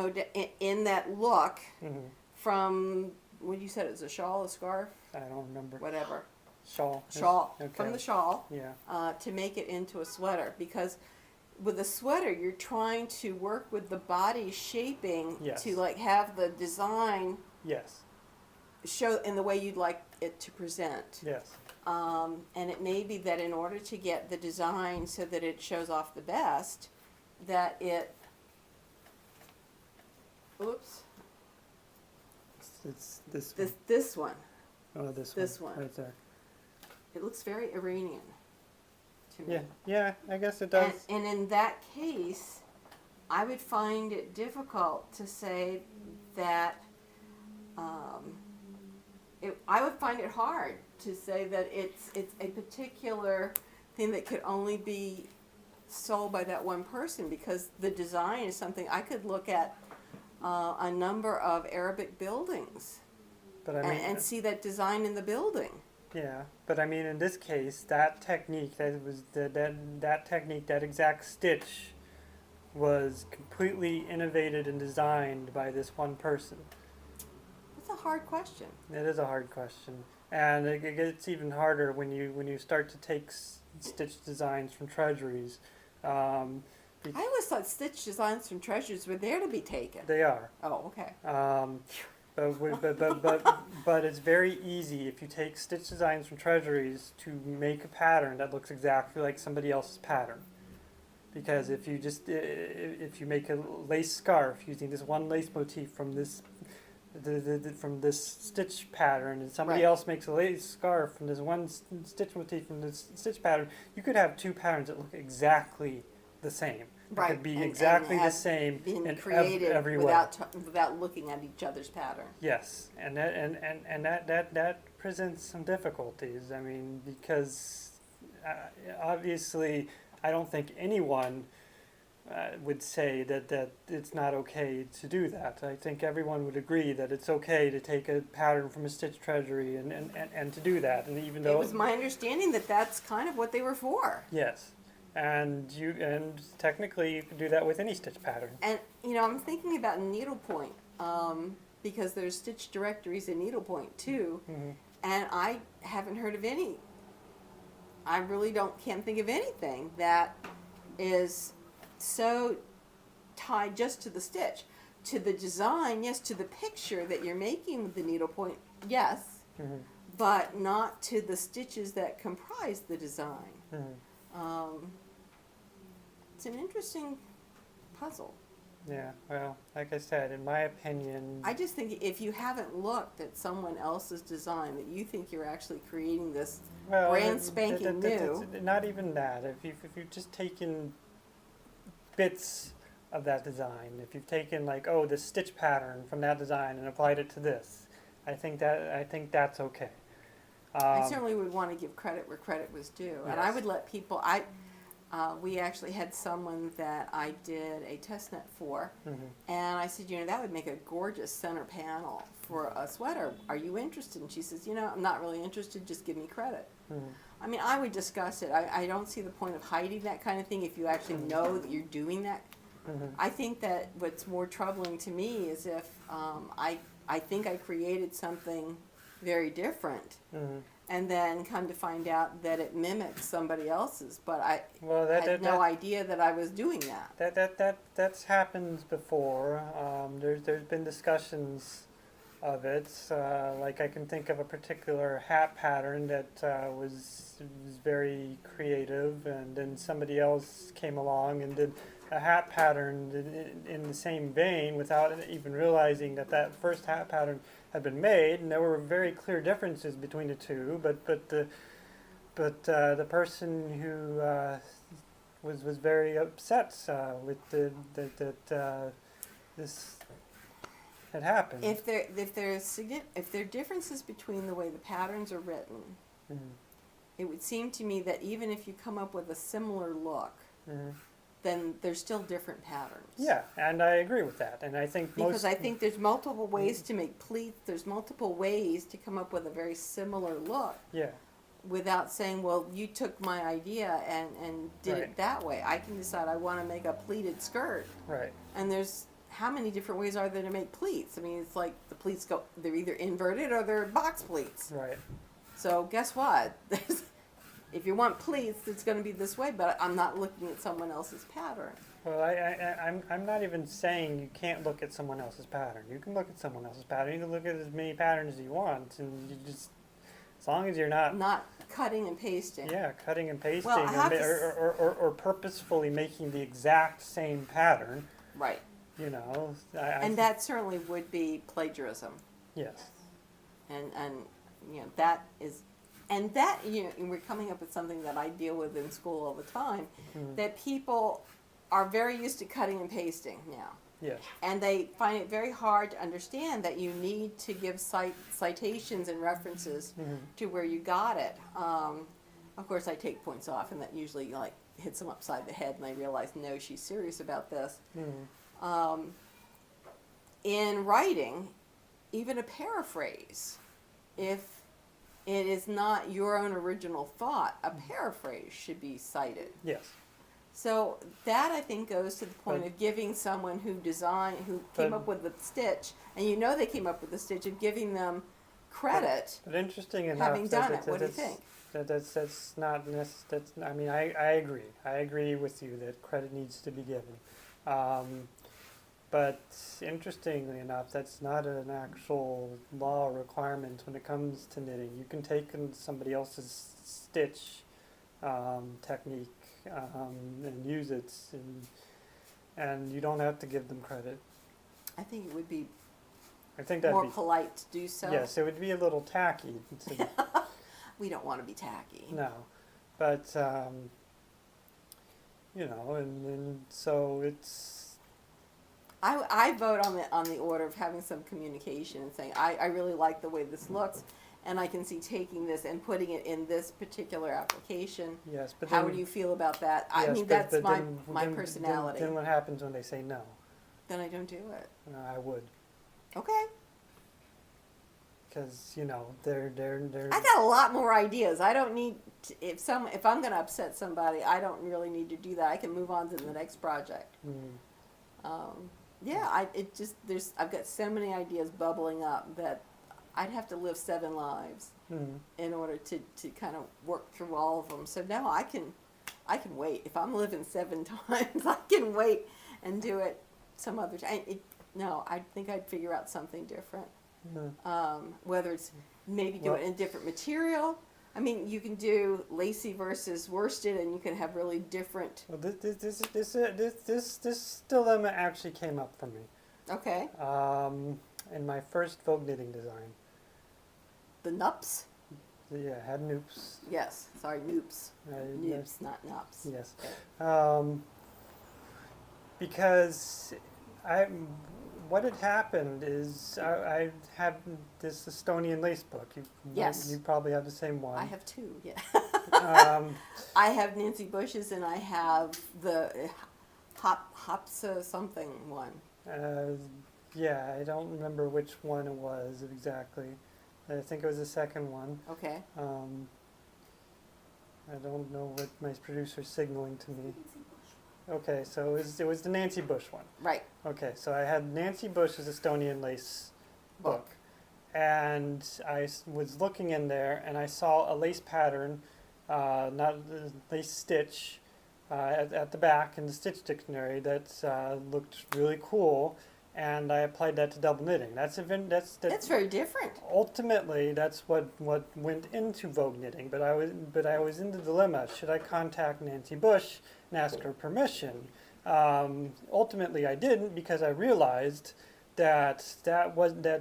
in that look Hmm. from what you said it was a shawl, a scarf, I don't remember. whatever Shawl. shawl Okay. from the shawl Yeah. to make it into a sweater because. With a sweater, you're trying to work with the body shaping Yes. to like have the design Yes. show in the way you'd like it to present. Yes. And it may be that in order to get the design so that it shows off the best, that it, oops, It's this. this one, Oh, this this one. right there. it looks very Iranian to me. Yeah. Yeah. I guess it does. And in that case, I would find it difficult to say that. I would find it hard to say that it's a particular thing that could only be sold by that one person because the design is something I could look at a number of Arabic buildings But I mean, and see that design in the building. yeah. But I mean, in this case, that technique, that technique, that exact stitch, was completely innovated and designed by this one person. That's a hard question. It is a hard question, and it gets even harder when you start to take stitch designs from treasuries. I always thought stitch designs from treasures were there to be taken. They are. Oh, okay. But it's very easy if you take stitch designs from treasuries to make a pattern that looks exactly like somebody else's pattern. Because if you make a lace scarf using this one lace motif from this from this stitch pattern, and somebody Right. else makes a lace scarf from this one stitch motif from this stitch pattern, you could have two patterns that look exactly the same. It Right. could be And exactly the have same been in created every way. without looking at each other's pattern. Yes, and that presents some difficulties. I mean, because obviously, I don't think anyone would say that it's not okay to do that. I think everyone would agree that it's okay to take a pattern from a stitch treasury and to do that. And even though It was my understanding that that's kind of what they were for. yes, and technically you could do that with any stitch pattern. And I'm thinking about needlepoint because there's stitch directories in needlepoint too, Mm-hmm. and I haven't heard of any. I really can't think of anything that is so tied just to the stitch, to the design, yes, to the picture that you're making with the needlepoint, yes, Mm-hmm. but not to the stitches that comprise the design. Mm-hmm. It's an interesting puzzle. Yeah, well, like I said, in my opinion, I just think if you haven't looked at someone else's design, that you think you're actually creating this well, brand spanking new. Not even that. If you've just taken bits of that design, if you've taken like the stitch pattern from that design and applied it to this, I think that's okay. I certainly would want to give credit where credit was due, and I Yes. would let people. We actually had someone that I did a test net for, Mm-hmm. and I said, that would make a gorgeous center panel for a sweater. Are you interested? And she says, I'm not really interested. Just give me credit. Mm-hmm. I mean, I would discuss it. I don't see the point of hiding that kind of thing if you actually know that you're doing that. Mm-hmm. I think that what's more troubling to me is if I think I created something very different, Mm-hmm. and then come to find out that it mimics somebody else's, but I Well, had no idea that I was doing that. that's happened before. There's been discussions of it. Like I can think of a particular hat pattern that was very creative, and then somebody else came along and did a hat pattern in the same vein without even realizing that first hat pattern had been made, and there were very clear differences between the two. But the person who was very upset with that this had happened. If there are differences between the way the patterns are written, Mhm. it would seem to me that even if you come up with a similar look, Mhm. then there's still different patterns. Yeah, and I agree with that. And I think Because I think there's multiple ways to make pleats. There's multiple ways to come up with a very similar look yeah, without saying, well, you took my idea and did Right. it that way. I can decide I want to make a pleated skirt. right. And there's how many different ways are there to make pleats? I mean, it's like the pleats they're either inverted or they're box pleats. Right. So guess what? If you want pleats, it's going to be this way, but I'm not looking at someone else's pattern. Well, I'm not even saying you can't look at someone else's pattern. You can look at someone else's pattern. You can look at as many patterns as you want, and you just, as long as you're not, Not cutting and pasting. yeah, cutting and pasting, Well, I have to or purposefully making the exact same pattern, Right. you know. And that certainly would be plagiarism. Yes. And you know, that is, and that, you know, and we're coming up with something that I deal with in school all the time, Mhm. that people are very used to cutting and pasting now. Yes. And they find it very hard to understand that you need to give citations and references Mhm. to where you got it. Of course, I take points off, and that usually like hits them upside the head, and they realize, no, she's serious about this. Mhm. In writing, even a paraphrase, if it is not your own original thought, a paraphrase should be cited. Yes. So that, I think, goes to the point But- of giving someone who came But- up with the stitch, and you know they came up with the stitch, of giving them credit. But interesting enough, Having done it, what do you think? That's not that's. I mean, I agree. I agree with you that credit needs to be given. But interestingly enough, that's not an actual law requirement when it comes to knitting. You can take somebody else's stitch technique and use it, and you don't have to give them credit. I think it would be I think that'd more be polite to do so. yes, it would be a little tacky. We don't want to be tacky. No, but you know, and so it's I vote on the order of having some communication and saying, I really like the way this looks, and I can see taking this and putting it in this particular application. yes, but How then, do you feel about that? I yes, mean, but- that's but then- my then- personality. Then what happens when they say no? Then I don't do it. I would, Okay. because you know they're. I got a lot more ideas. I don't need if I'm going to upset somebody, I don't really need to do that. I can move on to the next project. Yeah, I've got so many ideas bubbling up that I'd have to live 7 lives in order to kind of work through all of them. So now I can wait. If I'm living 7 times, I can wait and do it some other time. No, I think I'd figure out something different. Whether it's maybe do it in a different material. I mean, you can do lacy versus worsted, and you can have really different. Well, this dilemma actually came up for me Okay, in my first Vogue knitting design. the nups. Yeah, I had noops. Yes, sorry, noops. Yes. Noops, not nups. Yes. Because what had happened is I had this Estonian lace book. Yes. You probably have the same one. I have 2. Yeah. Um, I have Nancy Bush's, and I have the Hopsa something one. yeah, I don't remember which one it was exactly. I think it was the second one. Okay. I don't know what my producer's signaling to me. Okay, so it was the Nancy Bush one. Right. Okay, so I had Nancy Bush's Estonian lace book. Book. And I was looking in there, and I saw a lace pattern, not the lace stitch, at the back in the stitch dictionary that looked really cool, and I applied that to double knitting. That's very different. ultimately that's what went into Vogue knitting. But I was in the dilemma: should I contact Nancy Bush and ask her permission? Ultimately, I didn't, because I realized that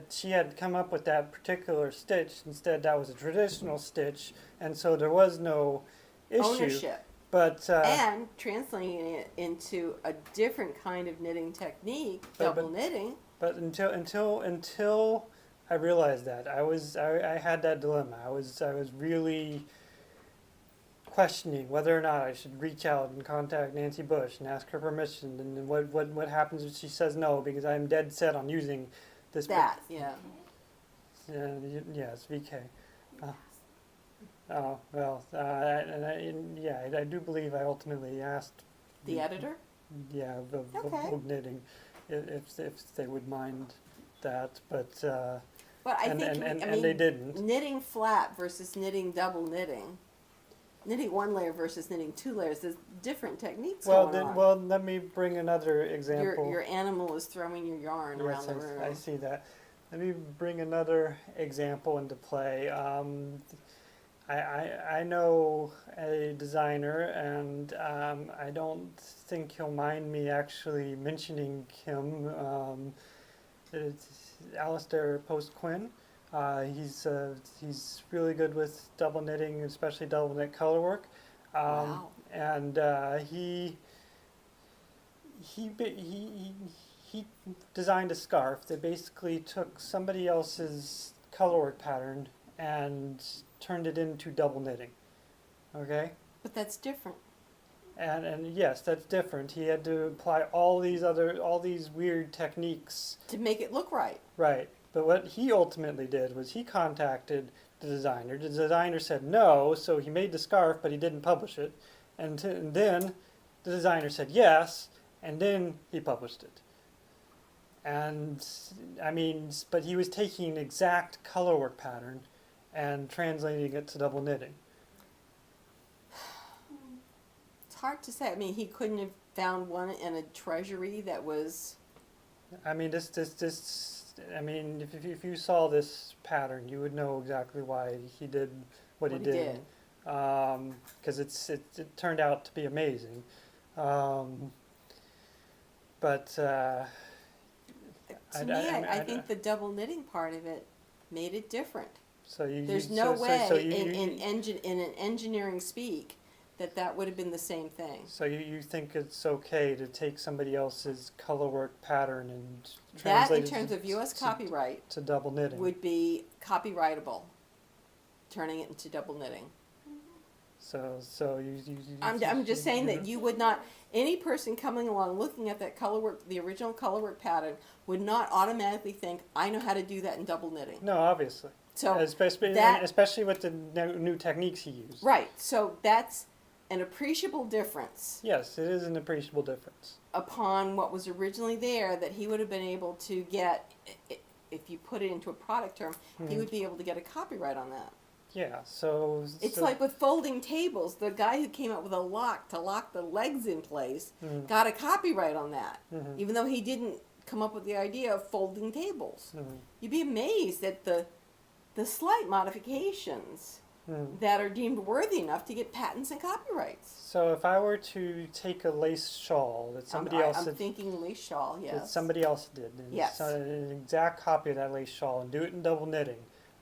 she had come up with that particular stitch. Instead, that was a traditional stitch, and so there was no issue. Ownership. But And translating it into a different kind of knitting technique, double knitting. But until I realized that, I had that dilemma. I was really questioning whether or not I should reach out and contact Nancy Bush and ask her permission, and then what happens if she says no because I'm dead set on using this. That, yeah. Yes, VK. Oh well, I do believe I ultimately asked The editor? Okay. Knitting if they would mind that, but But I think, and they didn't. knitting flat versus knitting double knitting, knitting one layer versus knitting two layers, there's different techniques going on. Well, let me bring another example. Your animal is throwing your yarn around the room. I see that. Let me bring another example into play. I know a designer, and I don't think he'll mind me actually mentioning him. It's Alistair Post Quinn. He's really good with double knitting, especially double knit color work. Wow. And he designed a scarf that basically took somebody else's colorwork pattern and turned it into double knitting. Okay? But that's different. And yes, that's different. He had to apply all these weird techniques To make it look right. Right. But what he ultimately did was he contacted the designer. The designer said no, so he made the scarf, but he didn't publish it. And then the designer said yes, and then he published it. And I mean, but he was taking an exact colorwork pattern and translating it to double knitting. It's hard to say. I mean, he couldn't have found one in a treasury that was... I mean, I mean, if you saw this pattern, you would know exactly why he did what he did. Because it turned out to be amazing. But I think the double knitting part of it made it different. So There's no way in an engineering speak that would have been the same thing. So you think it's okay to take somebody else's colorwork pattern and That, translate in terms of U.S. copyright, to double knitting? would be copyrightable, turning it into double knitting. So I'm just saying that you would not, any person coming along looking at that colorwork, the original colorwork pattern, would not automatically think, I know how to do that in double knitting. No, obviously. So especially with the new techniques he used. Right. So that's an appreciable difference. Yes, it is an appreciable difference. Upon what was originally there, that he would have been able to get, if you put it into a product term, he would be able to get a copyright on that. Yeah, It's like with folding tables. The guy who came up with a lock to lock the legs in place got a copyright on that, even though he didn't come up with the idea of folding tables. You'd be amazed at the slight modifications that are deemed worthy enough to get patents and copyrights. So if I were to take a lace shawl that somebody else I'm thinking lace shawl, yes. that somebody else did, and Yes. an exact copy of that lace shawl, and do it in double knitting,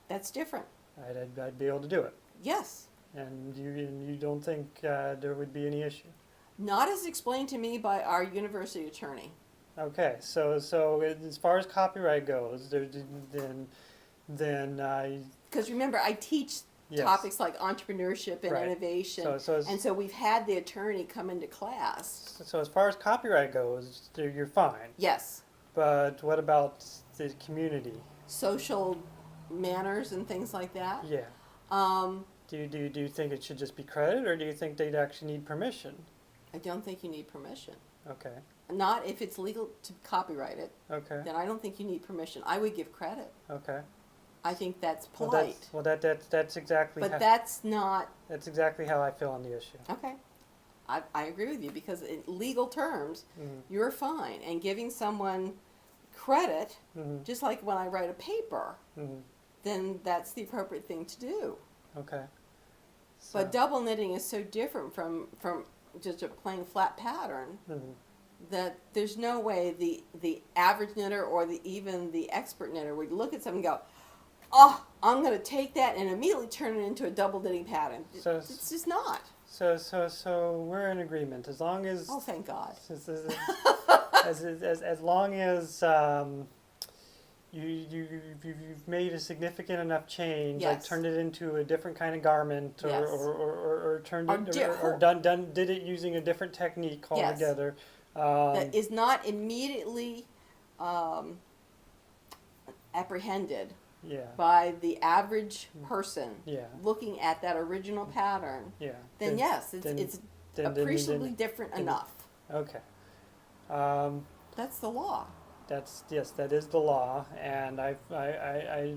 That's different. I'd be able to do it. Yes. And you don't think there would be any issue? Not as explained to me by our university attorney. Okay, so as far as copyright goes, then Because remember, I teach yes. topics like entrepreneurship and Right. innovation, So so we've had the attorney come into class. So as far as copyright goes, you're fine. Yes. But what about the community? Social manners and things like that. Yeah. Do you think it should just be credit, or do you think they'd actually need permission? I don't think you need permission. Okay. Not if it's legal to copyright it. Okay. Then I don't think you need permission. I would give credit. Okay. I think that's polite. That's exactly. But that's not. That's exactly how I feel on the issue. Okay. I agree with you, because in legal terms, you're fine. And giving someone credit, just like when I write a paper, then that's the appropriate thing to do. Okay. So. But double knitting is so different from just a plain flat pattern that there's no way the average knitter or even the expert knitter would look at something and go, oh, I'm going to take that and immediately turn it into a double knitting pattern. It's just not. So we're in agreement, as long as. Oh, thank God. As long as you've made a significant enough change, like Yes. turned it into a different kind of garment, or Yes. or turned Or it, di- or did it using a different technique Yes. altogether. That is not immediately um, apprehended Yeah, by the average person yeah, looking at that original pattern, yeah. then yes, it's, then- it's then- appreciably different then- enough. Okay. Um, That's the law. That's yes, that is the law, and I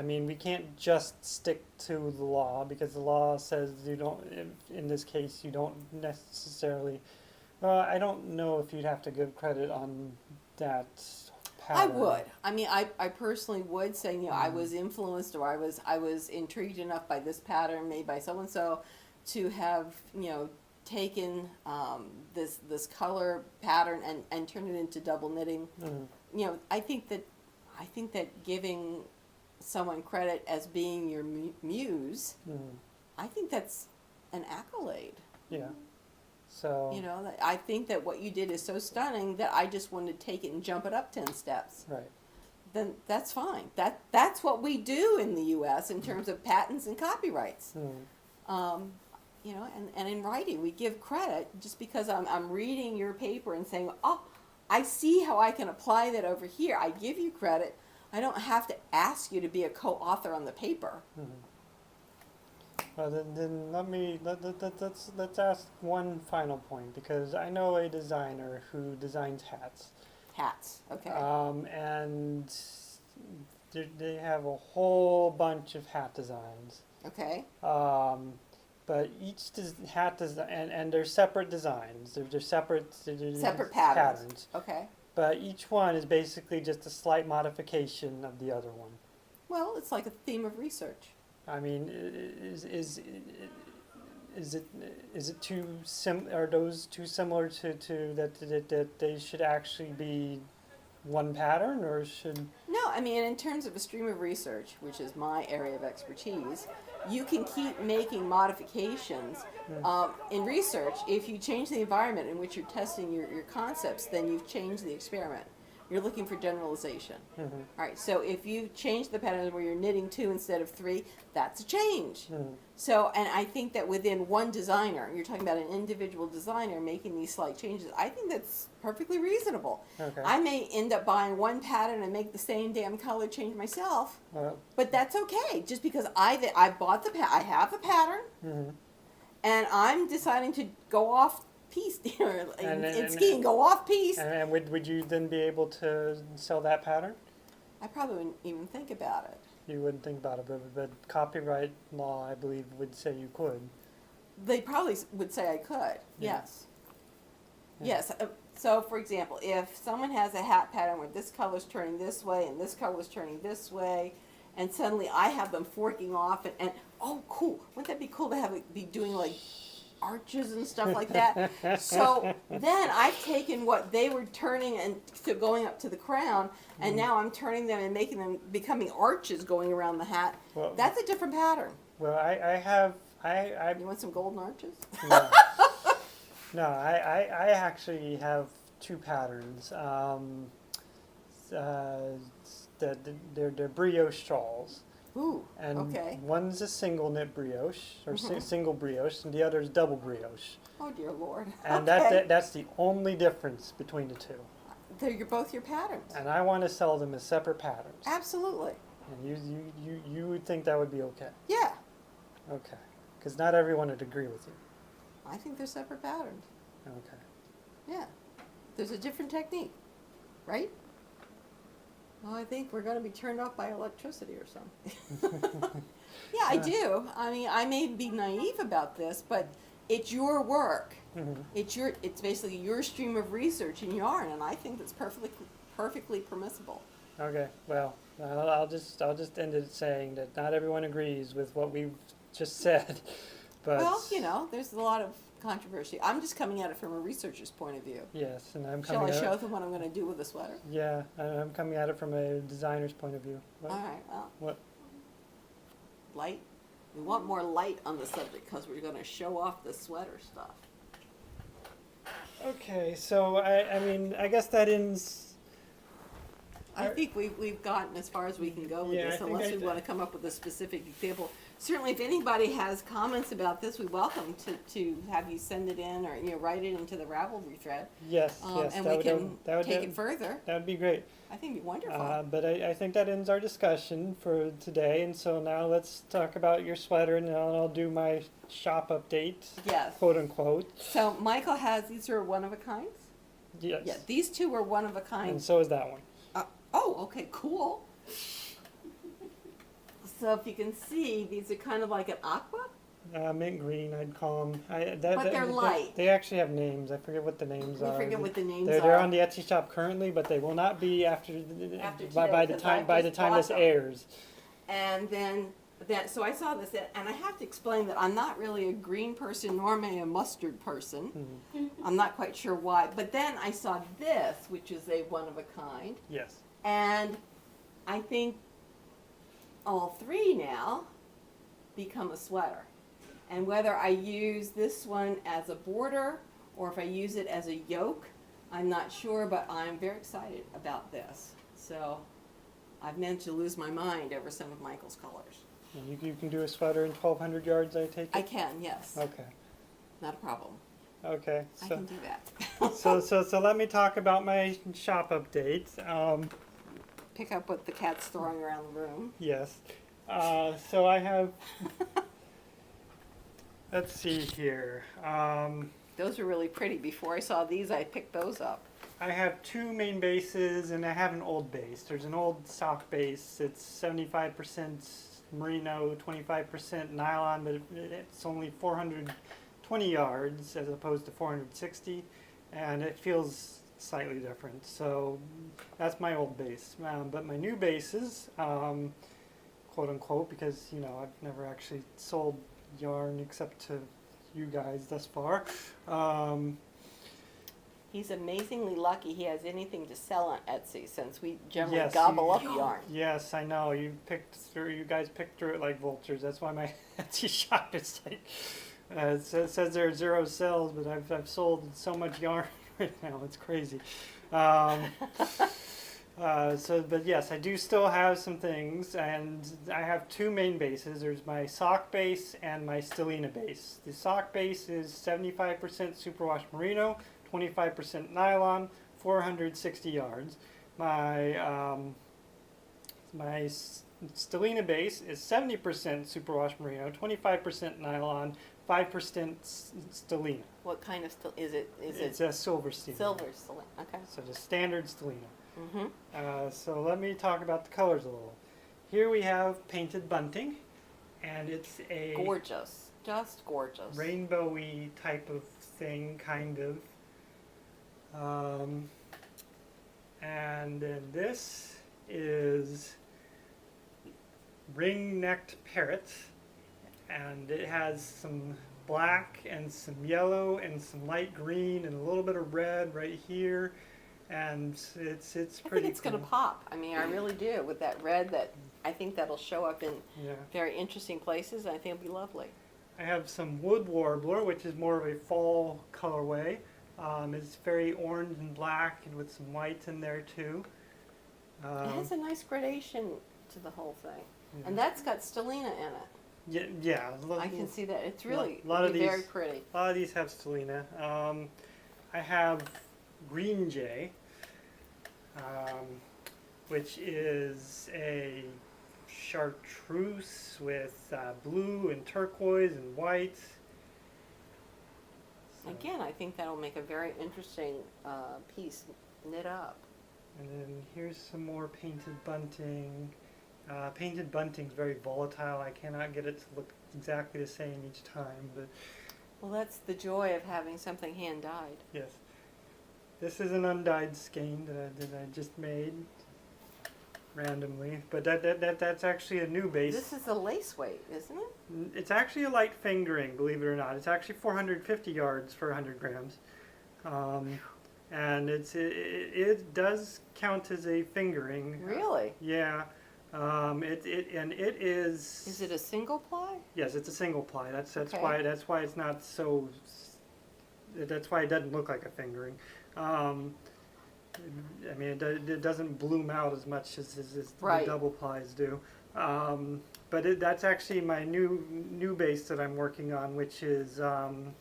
mean, we can't just stick to the law because the law says you don't. In this case, you don't necessarily. Well, I don't know if you'd have to give credit on that I pattern. would. I mean, I personally would say, you know, I Mm. was influenced or I was intrigued enough by this pattern made by so and so to have, you know, taken this color pattern and turned it into double knitting. Mm, You know, I think that giving someone credit as being your muse, mm, I think that's an accolade. yeah. So. You know, I think that what you did is so stunning that I just wanted to take it and jump it up 10 steps. Right. Then that's fine. That's what we do in the U.S. in terms of patents and copyrights. Mm, You know, and in writing, we give credit just because I'm reading your paper and saying, oh, I see how I can apply that over here. I give you credit. I don't have to ask you to be a co-author on the paper. mhm. Well, then let's ask one final point, because I know a designer who designs hats. Hats, okay. And they have a whole bunch of hat designs. Okay. But each hat design, and they're separate designs. They're separate. Separate patterns. Okay. But each one is basically just a slight modification of the other one. Well, it's like a theme of research. I mean, is it too are those too similar to that they should actually be one pattern, or should? No, I mean, in terms of a stream of research, which is my area of expertise, you can keep making modifications. In research, if you change the environment in which you're testing your concepts, then you've changed the experiment. You're looking for generalization. Mhm. All right, so if you change the pattern where you're knitting 2 instead of 3, that's a change. Mhm. So, and I think that within one designer, you're talking about an individual designer making these slight changes, I think that's perfectly reasonable. Okay. I may end up buying one pattern and make the same damn color change myself, Well, but that's okay. Just because I bought I have a pattern, mhm. and I'm deciding to go off piece And- in skiing, go off piece. And would you then be able to sell that pattern? I probably wouldn't even think about it. You wouldn't think about it, but copyright law, I believe, would say you could. They probably would say I could. Yeah. Yes. Yeah. Yes. So, for example, if someone has a hat pattern where this color's turning this way and this color's turning this way, and suddenly I have them forking off, and oh, cool! Wouldn't that be cool to have it be doing like arches and stuff like that? So then I've taken what they were turning and to going up to the crown, and now I'm turning them and making them becoming arches going around the hat. Well, That's a different pattern. well, I You want some golden arches? no, no, I actually have two patterns. They're brioche shawls. Ooh. And Okay. one's a single knit brioche, or Mhm. single brioche, and the other is double brioche. Oh dear Lord. And Okay. that's the only difference between the two. They're both your patterns. And I want to sell them as separate patterns. Absolutely. And you would think that would be okay. Yeah. Okay. Because not everyone would agree with you. I think they're separate patterns. Okay. Yeah. There's a different technique, right? Well, I think we're going to be turned off by electricity or something. Yeah, I do. I mean, I may be naive about this, but it's your work. Mhm. It's basically your stream of research in yarn, and I think that's perfectly permissible. Okay. Well, I'll just end it saying that not everyone agrees with what we've just said, but Well, you know, there's a lot of controversy. I'm just coming at it from a researcher's point of view. yes, and I'm Shall coming I at show them what I'm going to do with the sweater? yeah, I'm coming at it from a designer's point of view. What? All right, well, What? light. We want more light on the subject because we're going to show off the sweater stuff. Okay, so I mean, I guess that ends I think we've gotten as far as we can go with Yeah, I this, think unless we want to come up with a specific example. Certainly, if anybody has comments about this, we welcome to have you send it in or write it into the Ravelry thread, Yes, yes, and that we would, can that would, take it further. that would be great. I think it'd be wonderful. But I think that ends our discussion for today, and so now let's talk about your sweater, and then I'll do my shop update, Yes. quote unquote. So Michael has, these are one of a kinds? Yes. Yeah, these two were one of a And kind. so is that one. Oh, okay, cool. So if you can see, these are kind of like an aqua. Mint green, I'd call them. But they're light. They actually have names. I forget what the names I are. forget what the names They're are. on the Etsy shop currently, but they will not be after, After by today, the 'cause time I just bought this them. airs. And then so I saw this, and I have to explain that I'm not really a green person nor am I a mustard person. I'm not quite sure why. But then I saw this, which is a one of a kind, Yes. and I think all three now become a sweater. And whether I use this one as a border or if I use it as a yoke, I'm not sure, but I'm very excited about this. So I've managed to lose my mind over some of Michael's colors. And you can do a sweater in 1,200 yards, I take it? I can, yes. Okay. Not a problem. Okay. I So, can do that. so let me talk about my shop update. Pick up what the cat's throwing around the room. Yes. So I have, let's see here. Those are really pretty. Before I saw these, I picked those up. I have two main bases and I have an old base. There's an old sock base. It's 75% merino, 25% nylon, but it's only 420 yards as opposed to 460, and it feels slightly different. So that's my old base. But my new bases, quote unquote, because I've never actually sold yarn except to you guys thus far. He's amazingly lucky he has anything to sell on Etsy, since we generally Yes, gobble you- up yarn. Yes, I know. You guys picked through it like vultures. That's why my Etsy shop is like, it says there are 0 sales, but I've sold so much yarn right now. It's crazy. But yes, I do still have some things, and I have two main bases. There's my sock base and my stellina base. The sock base is 75% superwash merino, 25% nylon, 460 yards. My stellina base is 70% superwash merino, 25% nylon, 5% stellina. What kind of is it? Is It's it a silver stellina. silver? Still, okay. So the standard stellina. Mm-hmm. So let me talk about the colors a little. Here we have painted bunting, and it's a Gorgeous, just gorgeous. rainbowy type of thing, kind of. And then this is ring-necked parrot, and it has some black and some yellow and some light green and a little bit of red right here, and it's I pretty. think it's going to cool. pop. I mean, I really do. With that red, I think that'll show up in Yeah. very interesting places. I think it'll be lovely. I have some wood warbler, which is more of a fall colorway. It's very orange and black, and with some white in there too. It has a nice gradation to the whole thing, Yeah. and that's got stellina in it. Yeah. I can see that. It's really a lot of very these- pretty. A lot of these have stellina. I have green jay, which is a chartreuse with blue and turquoise and white. So- Again, I think that'll make a very interesting piece knit up. And then here's some more painted bunting. Painted bunting is very volatile. I cannot get it to look exactly the same each time, but Well, that's the joy of having something hand dyed. yes. This is an undyed skein that I just made randomly, but that's actually a new base. This is a lace weight, isn't it? It's actually a light fingering, believe it or not. It's actually 450 yards for 100 grams. And it does count as a fingering. Really? Yeah. It is. Is it a single ply? Yes, it's a single ply. That's Okay. why it's not so. That's why it doesn't look like a fingering. I mean, it doesn't bloom out as much as Right. the double plies do. But that's actually my new base that I'm working on, which is 75%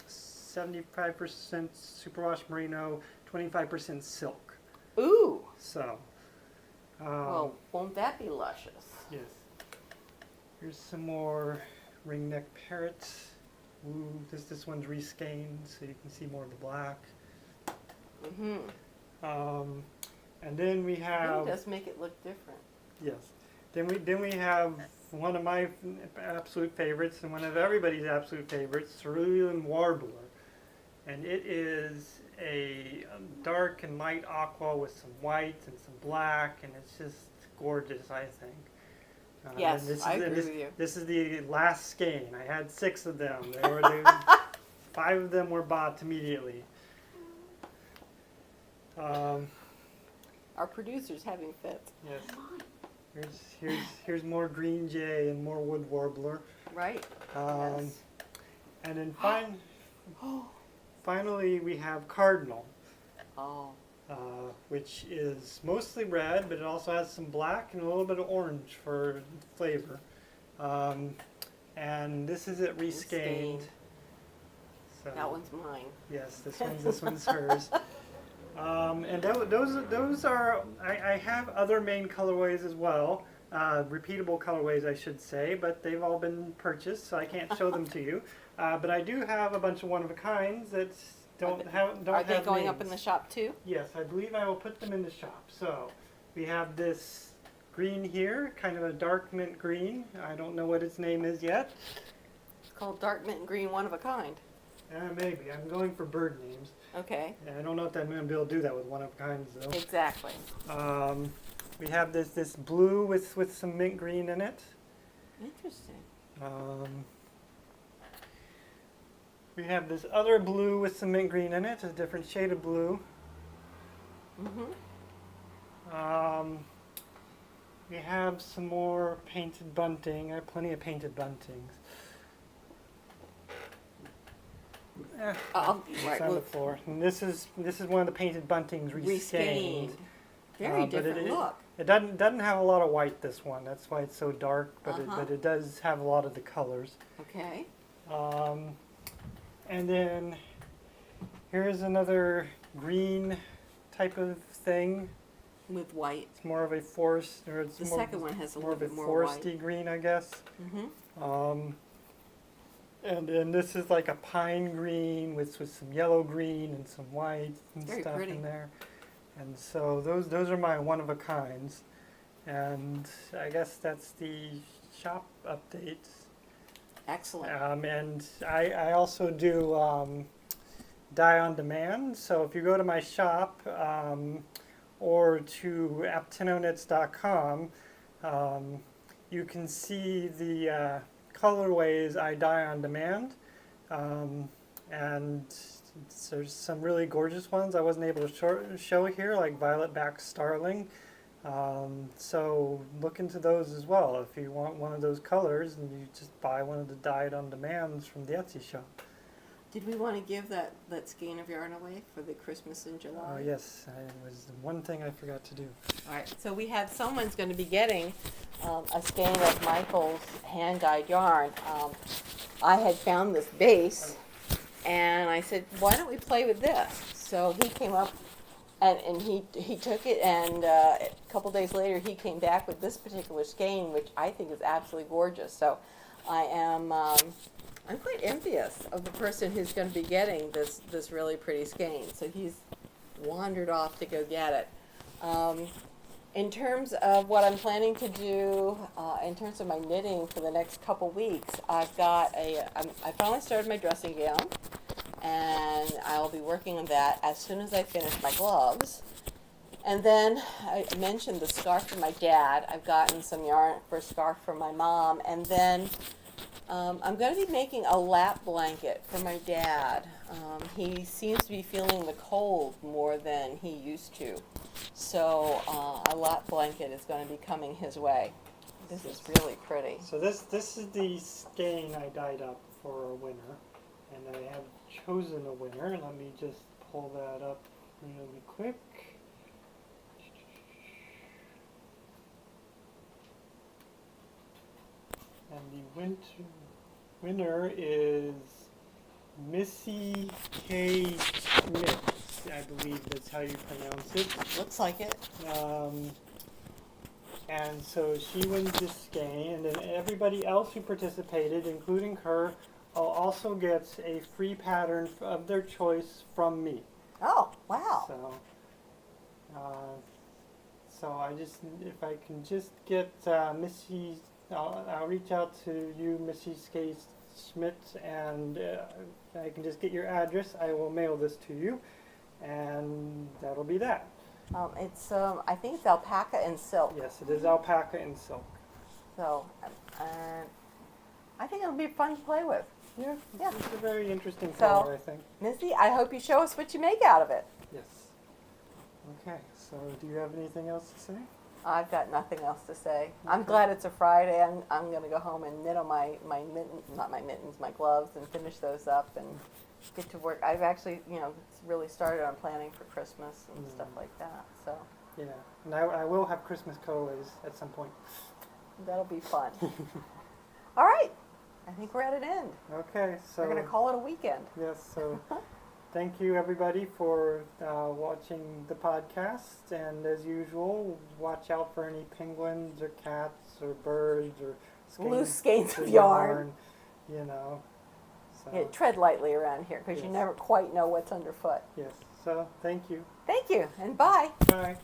superwash merino, 25% silk. Ooh. So, Well, won't that be luscious? yes. Here's some more ringneck parrots. Ooh, this one's reskeined, so you can see more of the black. Mm-hmm. And then we It have does make it look different. yes. Then we have one of my absolute favorites and one of everybody's absolute favorites, cerulean warbler, and it is a dark and light aqua with some white and some black, and it's just gorgeous, I think. Yes, and this I is, agree this, with you. This is the last skein. I had 6 of them. Five of them were bought immediately. Our producer's having fits. Yes. Here's more green jay and more wood warbler. Right. Um, Yes. And then Oh. finally we have cardinal, Oh. which is mostly red, but it also has some black and a little bit of orange for flavor. And this is it reskeined. Reskeined. So, That one's mine. yes, this one's hers. And those are, I have other main colorways as well, repeatable colorways I should say, but they've all been purchased, so I can't show them to you. But I do have a bunch of one-of-a-kinds that don't have Are they going names. up in the shop too? Yes, I believe I will put them in the shop. So we have this green here, kind of a dark mint green. I don't know what its name is yet. It's called dark mint and green, one of a kind. Maybe. I'm going for bird names. Okay. And I don't know if I'm going to be able to do that with one-of-a-kinds though. Exactly. We have this blue with some mint green in it. Interesting. We have this other blue with some mint green in it, a different shade of blue. Mm-hmm. We have some more painted bunting. I have plenty of painted buntings. Right, It's on the floor. And this is one of the painted buntings reskeined. reskeined. Very but different look. It doesn't have a lot of white, this one. That's why it's so dark, but Uh-huh. it does have a lot of the colors. Okay. And then here's another green type of thing. With white. It's more of a forest, or it's The more, second one has a more little of a bit more white. foresty green, I guess. Mm-hmm. And then this is like a pine green with some yellow green and some white and Very stuff pretty. in there. And so those are my one-of-a-kinds. And I guess that's the shop updates. Excellent. And I also do dye on demand. So if you go to my shop or to aptinoknits.com, you can see the colorways I dye on demand. And there's some really gorgeous ones I wasn't able to show here, like Violet Back Starling. So look into those as well if you want one of those colors, and you just buy one of the dyed on demands from the Etsy shop. Did we want to give that skein of yarn away for the Christmas in July? Yes, it was the one thing I forgot to do. All right. So we have someone's going to be getting a skein of Michael's hand-dyed yarn. I had found this base, and I said, why don't we play with this? So he came up, and he took it, and a couple days later he came back with this particular skein, which I think is absolutely gorgeous. So I am I'm quite envious of the person who's going to be getting this really pretty skein. So he's wandered off to go get it. In terms of what I'm planning to do, in terms of my knitting for the next couple weeks, I've got I finally started my dressing gown, and I'll be working on that as soon as I finish my gloves. And then I mentioned the scarf for my dad. I've gotten some yarn for a scarf for my mom, and then I'm going to be making a lap blanket for my dad. He seems to be feeling the cold more than he used to. So a lap blanket is going to be coming his way. This is really pretty. So this is the skein I dyed up for a winner, and I have chosen a winner. Let me just pull that up really quick. the winner is Missy K. Schmidt. I believe that's how you pronounce it. Looks like it. And so she wins this skein, and then everybody else who participated, including her, also gets a free pattern of their choice from me. Oh, wow. So I just, if I can just get Missy, I'll reach out to you, Missy K. Schmidt, and if I can just get your address, I will mail this to you, and that'll be that. It's I think it's alpaca and silk. Yes, it is alpaca and silk. So, I think it'll be fun to play with. Yeah, Yeah. It's a very interesting So- color, I think. Missy, I hope you show us what you make out of it. Yes. Okay, so do you have anything else to say? I've got nothing else to say. I'm glad it's a Friday. I'm going to go home and knit on my gloves and finish those up and get to work. I've actually, really started on planning for Christmas and stuff like that. So Yeah, and I will have Christmas colorways at some point. that'll be fun. All right. I think we're at an end. Okay, so We're going to call it a weekend. yes, so thank you everybody for watching the podcast, and as usual, watch out for any penguins or cats or birds or Loose skeins of yarn. You know. So Yeah, tread lightly around here because you Yes. never quite know what's underfoot. yes, so thank you. Thank you, and bye. Bye.